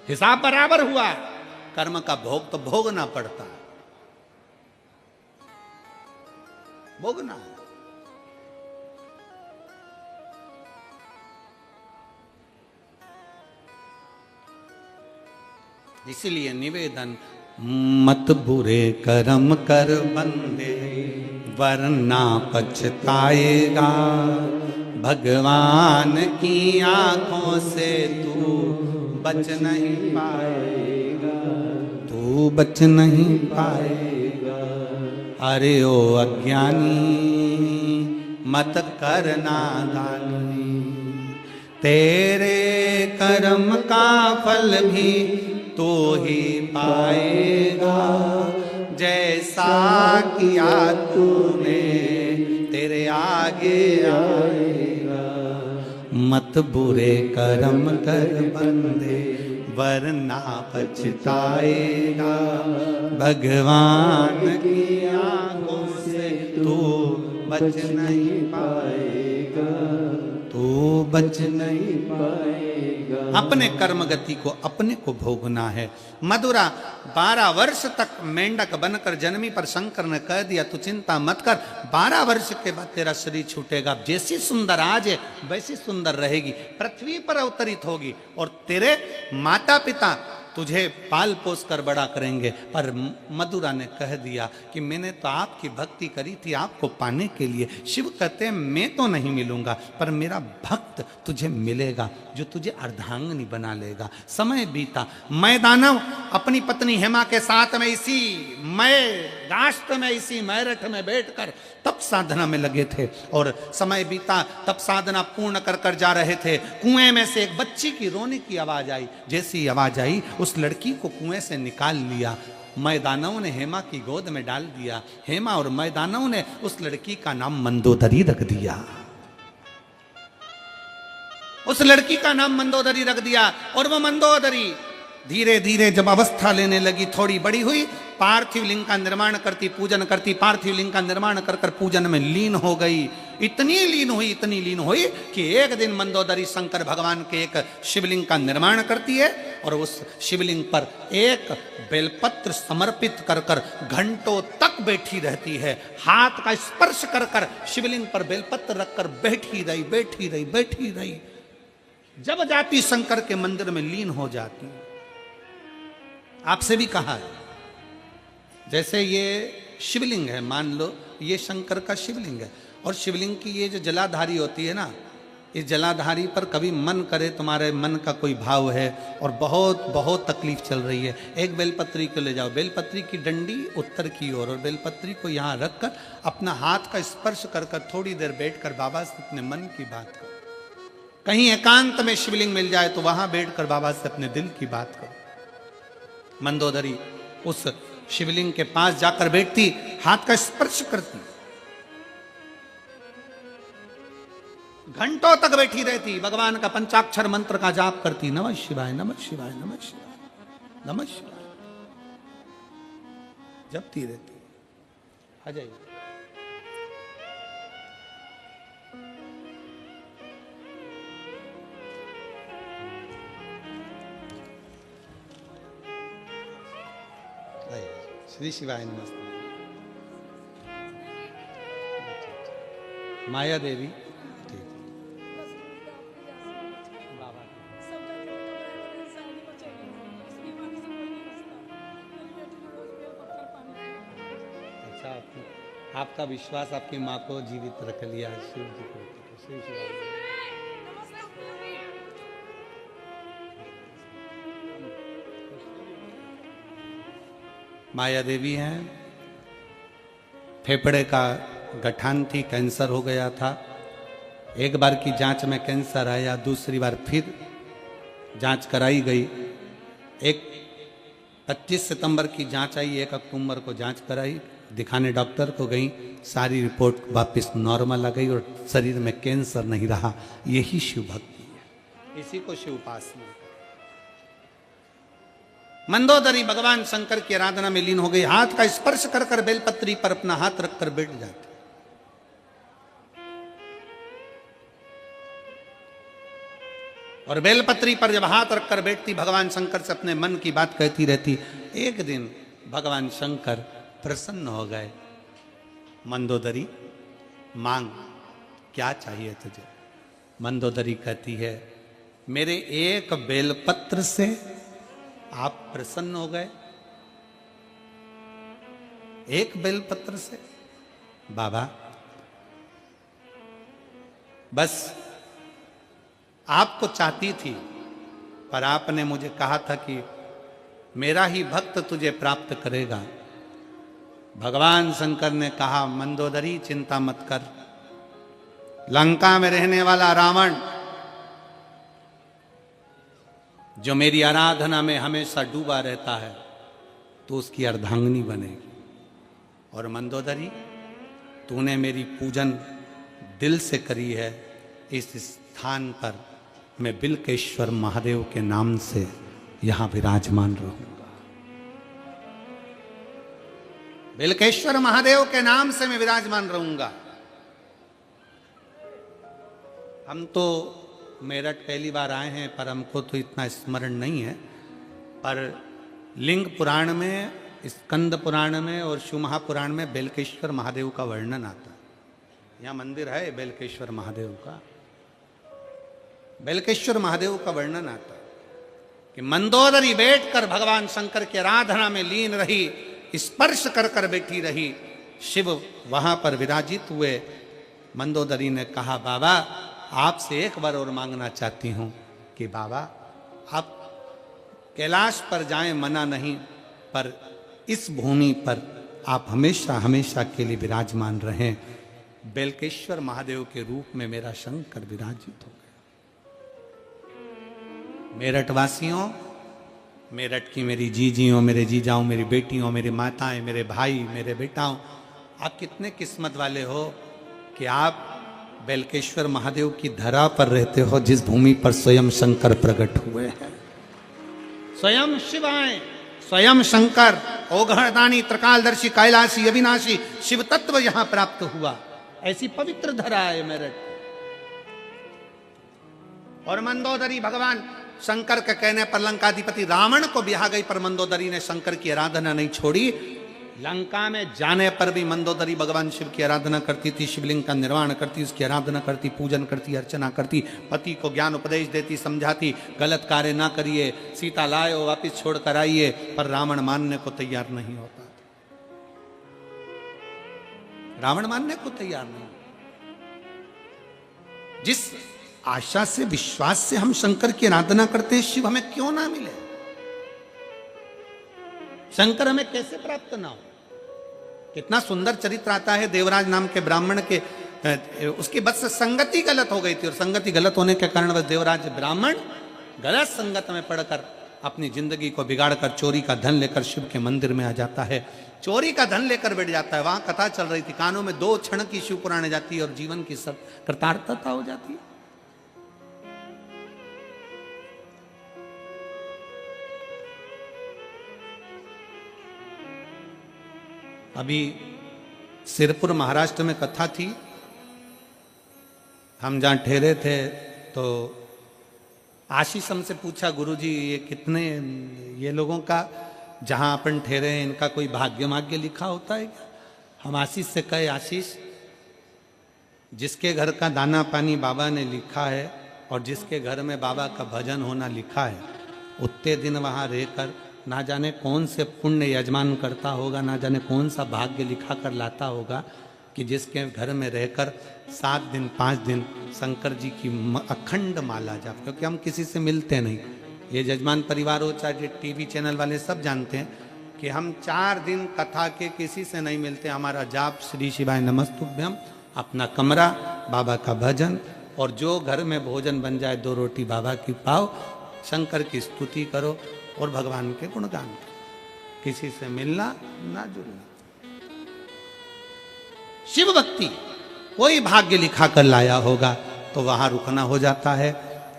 हिसाब बराबर हुआ। कर्म का भोग तो भोगना पड़ता है, भोगना। इसीलिए निवेदन, मत बुरे कर्म कर बंदे वरना पछताएगा, भगवान की आंखों से तू बच नहीं पाएगा, तू बच नहीं पाएगा। अरे ओ अज्ञानी मत करना दानी, तेरे कर्म का फल भी तो ही पाएगा, जैसा किया तूने तेरे आगे आएगा। मत बुरे कर्म कर बंदे वरना पछताएगा, भगवान की आंखों से तू बच नहीं पाएगा, तू बच नहीं पाएगा। अपने कर्म गति को अपने को भोगना है। मधुरा 12 वर्ष तक मेंढक बनकर जन्मी, पर शंकर ने कह दिया तू चिंता मत कर, 12 वर्ष के बाद तेरा शरीर छूटेगा, जैसी सुंदर आज है वैसी सुंदर रहेगी, पृथ्वी पर अवतरित होगी और तेरे माता पिता तुझे पाल पोस कर बड़ा करेंगे। पर मधुरा ने कह दिया कि मैंने तो आपकी भक्ति करी थी आपको पाने के लिए। शिव कहते हैं मैं तो नहीं मिलूंगा, पर मेरा भक्त तुझे मिलेगा जो तुझे अर्धांगिनी बना लेगा। समय बीता, मैं दानव अपनी पत्नी हेमा के साथ में इसी मय राष्ट्र में इसी मैरठ में बैठकर तप साधना में लगे थे, और समय बीता, तप साधना पूर्ण कर कर जा रहे थे। कुएं में से एक बच्ची की रोने की आवाज आई। जैसी आवाज आई उस लड़की को कुएं से निकाल लिया। मैदानव ने हेमा की गोद में डाल दिया। हेमा और मैदानव ने उस लड़की का नाम मंदोदरी रख दिया। उस लड़की का नाम मंदोदरी रख दिया। और वो मंदोदरी धीरे धीरे जब अवस्था लेने लगी, थोड़ी बड़ी हुई, पार्थिव लिंग का निर्माण करती, पूजन करती, पार्थिव लिंग का निर्माण कर कर पूजन में लीन हो गई। इतनी लीन हुई कि एक दिन मंदोदरी शंकर भगवान के एक शिवलिंग का निर्माण करती है और उस शिवलिंग पर एक बेलपत्र समर्पित कर कर घंटों तक बैठी रहती है। हाथ का स्पर्श कर कर शिवलिंग पर बेलपत्र रखकर बैठी रही। जब जाती शंकर के मंदिर में लीन हो जाती। आपसे भी कहा है, जैसे ये शिवलिंग है, मान लो ये शंकर का शिवलिंग है, और शिवलिंग की ये जो जलाधारी होती है ना, इस जलाधारी पर कभी मन करे तुम्हारे मन का कोई भाव है और बहुत बहुत तकलीफ चल रही है, एक बेलपत्री को ले जाओ, बेलपत्री की डंडी उत्तर की ओर और बेलपत्री को यहाँ रखकर अपना हाथ का स्पर्श कर कर थोड़ी देर बैठकर बाबा से अपने मन की बात करो। कहीं एकांत में शिवलिंग मिल जाए तो वहां बैठकर बाबा से अपने दिल की बात करो। मंदोदरी उस शिवलिंग के पास जाकर बैठती, हाथ का स्पर्श करती, घंटों तक बैठी रहती, भगवान का पंचाक्षर मंत्र का जाप करती, नमः शिवाय नमः शिवाय नमः शिवाय नमः शिवाय जपती रहती। आ जाइए। श्री शिवाय नमस्ते। माया देवी ठीक बाबा अच्छा, आपका विश्वास आपकी माँ को जीवित रख लिया। शिव जी को श्री शिवाय। माया देवी हैं, फेफड़े का गठान थी, कैंसर हो गया था। एक बार की जांच में कैंसर आया, दूसरी बार फिर जांच कराई गई। एक 25 सितंबर की जांच आई, 1 अक्टूबर को जांच कराई, दिखाने डॉक्टर को गई, सारी रिपोर्ट वापस नॉर्मल आ गई और शरीर में कैंसर नहीं रहा। यही शिव भक्ति है, इसी को शिव उपासना। मंदोदरी भगवान शंकर की आराधना में लीन हो गई, हाथ का स्पर्श कर कर बेलपत्री पर अपना हाथ रखकर बैठ जाती। और बेलपत्री पर जब हाथ रखकर बैठती, भगवान शंकर से अपने मन की बात कहती रहती। एक दिन भगवान शंकर प्रसन्न हो गए। मंदोदरी मांग, क्या चाहिए तुझे? मंदोदरी कहती है, मेरे एक बेलपत्र से आप प्रसन्न हो गए? एक बेलपत्र से? बाबा बस आपको चाहती थी, पर आपने मुझे कहा था कि मेरा ही भक्त तुझे प्राप्त करेगा। भगवान शंकर ने कहा, मंदोदरी चिंता मत कर, लंका में रहने वाला रावण जो मेरी आराधना में हमेशा डूबा रहता है, तो उसकी अर्धांगिनी बनेगी। और मंदोदरी, तूने मेरी पूजन दिल से करी है, इस स्थान पर मैं बिल्केश्वर महादेव के नाम से यहां विराजमान रहूंगा। बिल्केश्वर महादेव के नाम से मैं विराजमान रहूंगा। हम तो मेरठ पहली बार आए हैं, पर हमको तो इतना स्मरण नहीं है। पर लिंग पुराण में, स्कंद पुराण में और शिव महापुराण में बेलकेश्वर महादेव का वर्णन आता है। यहाँ मंदिर है बेलकेश्वर महादेव का। बेलकेश्वर महादेव का वर्णन आता है कि मंदोदरी बैठकर भगवान शंकर की आराधना में लीन रही, स्पर्श कर कर बैठी रही। शिव वहां पर विराजित हुए। मंदोदरी ने कहा, बाबा आपसे एक बार और मांगना चाहती हूं कि बाबा आप कैलाश पर जाएं, मना नहीं, पर इस भूमि पर आप हमेशा हमेशा के लिए विराजमान रहें। बेलकेश्वर महादेव के रूप में मेरा शंकर विराजित हो गया। मेरठ वासियों, मेरठ की मेरी जीजियों, मेरे जीजाओं, मेरी बेटियों, मेरी माताएं, मेरे भाई, मेरे बेटाओं, आप कितने किस्मत वाले हो कि आप बेलकेश्वर महादेव की धरा पर रहते हो, जिस भूमि पर स्वयं शंकर प्रकट हुए हैं। स्वयं शिव आए, स्वयं शंकर, ओघड़दानी, त्रिकालदर्शी, कैलाशी, अविनाशी शिव तत्व यहां प्राप्त हुआ। ऐसी पवित्र धरा है मेरठ। और मंदोदरी भगवान शंकर के कहने पर लंकाधिपति रावण को ब्याह गई, पर मंदोदरी ने शंकर की आराधना नहीं छोड़ी। लंका में जाने पर भी मंदोदरी भगवान शिव की आराधना करती थी, शिवलिंग का निर्माण करती, उसकी आराधना करती, पूजन करती, अर्चना करती, पति को ज्ञान उपदेश देती, समझाती, गलत कार्य ना करिए, सीता लाओ वापिस छोड़ कर आइए। पर रावण मानने को तैयार नहीं होता। रावण मानने को तैयार नहीं। जिस आशा से, विश्वास से हम शंकर की आराधना करते हैं, शिव हमें क्यों ना मिले? शंकर हमें कैसे प्राप्त ना हो? कितना सुंदर चरित्र आता है देवराज नाम के ब्राह्मण के। उसकी बस संगति गलत हो गई थी, और संगति गलत होने के कारण बस देवराज ब्राह्मण गलत संगत में पड़कर अपनी जिंदगी को बिगाड़कर चोरी का धन लेकर शिव के मंदिर में आ जाता है। चोरी का धन लेकर बैठ जाता है। वहां कथा चल रही थी, कानों में 2 क्षण की शिव पुराण जाती है और जीवन की सब कृतार्थता हो जाती है। अभी सिरपुर महाराष्ट्र में कथा थी। हम जहाँ ठहरे थे तो आशीष हमसे पूछा, गुरुजी ये कितने, ये लोगों का जहाँ अपन ठहरे हैं इनका कोई भाग्य माग्य लिखा होता है क्या? हम आशीष से कहे, आशीष जिसके घर का दाना पानी बाबा ने लिखा है और जिसके घर में बाबा का भजन होना लिखा है, उतने दिन वहाँ रहकर ना जाने कौन से पुण्य यजमान करता होगा, ना जाने कौन सा भाग्य लिखा कर लाता होगा कि जिसके घर में रहकर 7 दिन 5 दिन शंकर जी की अखंड माला जाप। क्योंकि हम किसी से मिलते नहीं, ये यजमान परिवार हो चाहे टीवी चैनल वाले सब जानते हैं कि हम 4 दिन कथा के किसी से नहीं मिलते। हमारा जाप श्री शिवाय नमस्तुभ्यम, अपना कमरा, बाबा का भजन, और जो घर में भोजन बन जाए 2 रोटी बाबा की पाओ, शंकर की स्तुति करो और भगवान के गुणगान करो। किसी से मिलना ना जुड़ना। शिव भक्ति कोई भाग्य लिखा कर लाया होगा तो वहां रुकना हो जाता है,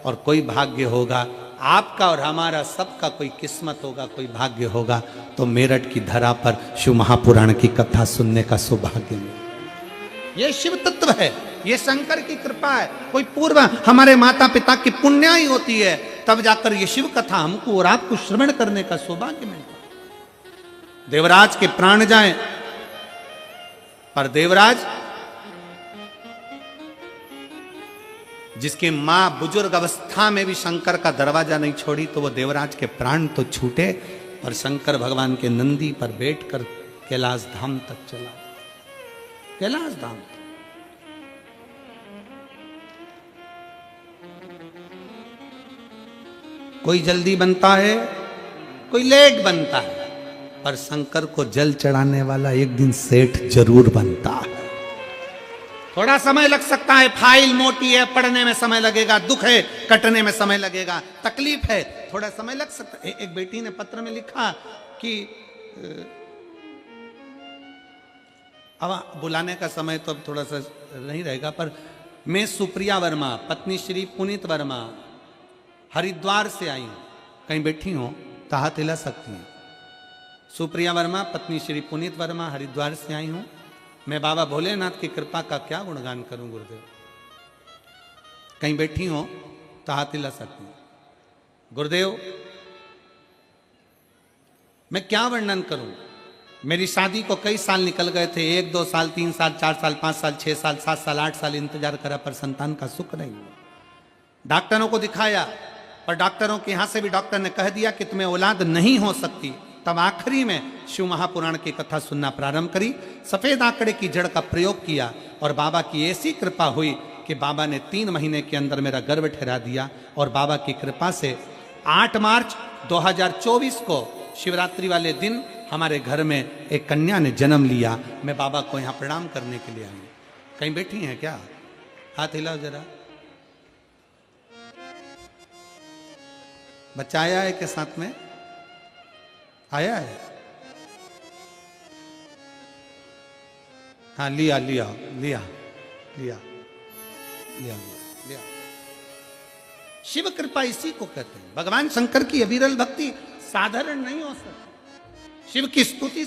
और कोई भाग्य होगा आपका और हमारा सबका, कोई किस्मत होगा, कोई भाग्य होगा तो मेरठ की धरा पर शिव महापुराण की कथा सुनने का सौभाग्य मिले। ये शिव तत्व है, ये शंकर की कृपा है। कोई पूर्व हमारे माता पिता की पुण्याई होती है, तब जाकर ये शिव कथा हमको और आपको श्रवण करने का सौभाग्य मिलता। देवराज के प्राण जाएं, पर देवराज जिसकी मां बुजुर्ग अवस्था में भी शंकर का दरवाजा नहीं छोड़ी, तो वो देवराज के प्राण तो छूटे, और शंकर भगवान के नंदी पर बैठकर कैलाश धाम तक चला। कैलाश धाम कोई जल्दी बनता है, कोई लेट बनता है, पर शंकर को जल चढ़ाने वाला एक दिन सेठ जरूर बनता है। थोड़ा समय लग सकता है, फाइल मोटी है, पढ़ने में समय लगेगा, दुख है कटने में समय लगेगा, तकलीफ है, थोड़ा समय लग सकता है। एक बेटी ने पत्र में लिखा कि अब बुलाने का समय तो अब थोड़ा सा नहीं रहेगा, पर मैं सुप्रिया वर्मा, पत्नी श्री पुनीत वर्मा, हरिद्वार से आई हूं। कहीं बैठी हो तो हाथ हिला सकती हैं। सुप्रिया वर्मा, पत्नी श्री पुनीत वर्मा, हरिद्वार से आई हूं। मैं बाबा भोलेनाथ की कृपा का क्या गुणगान करूं गुरुदेव। कहीं बैठी हो तो हाथ हिला सकते हैं। गुरुदेव, मैं क्या वर्णन करूं, मेरी शादी को कई साल निकल गए थे, 1 2 साल 3 साल 4 साल 5 साल 6 साल 7 साल 8 साल इंतजार करा, पर संतान का सुख नहीं हुआ। डॉक्टरों को दिखाया, पर डॉक्टरों के यहां से भी डॉक्टर ने कह दिया कि तुम्हें औलाद नहीं हो सकती। तब आखिरी में शिव महापुराण की कथा सुनना प्रारंभ करी, सफेद आंकड़े की जड़ का प्रयोग किया, और बाबा की ऐसी कृपा हुई कि बाबा ने 3 महीने के अंदर मेरा गर्भ ठहरा दिया। और बाबा की कृपा से 8 मार्च 2024 को शिवरात्रि वाले दिन हमारे घर में एक कन्या ने जन्म लिया। मैं बाबा को यहाँ प्रणाम करने के लिए आई। कहीं बैठी हैं क्या? हाथ हिलाओ जरा। बच्चा आया है के साथ में? आया है? हाँ, लिया लिया लिया लिया लिया लिया। शिव कृपा इसी को कहते हैं। भगवान शंकर की अविरल भक्ति साधारण नहीं हो सकती। शिव की स्तुति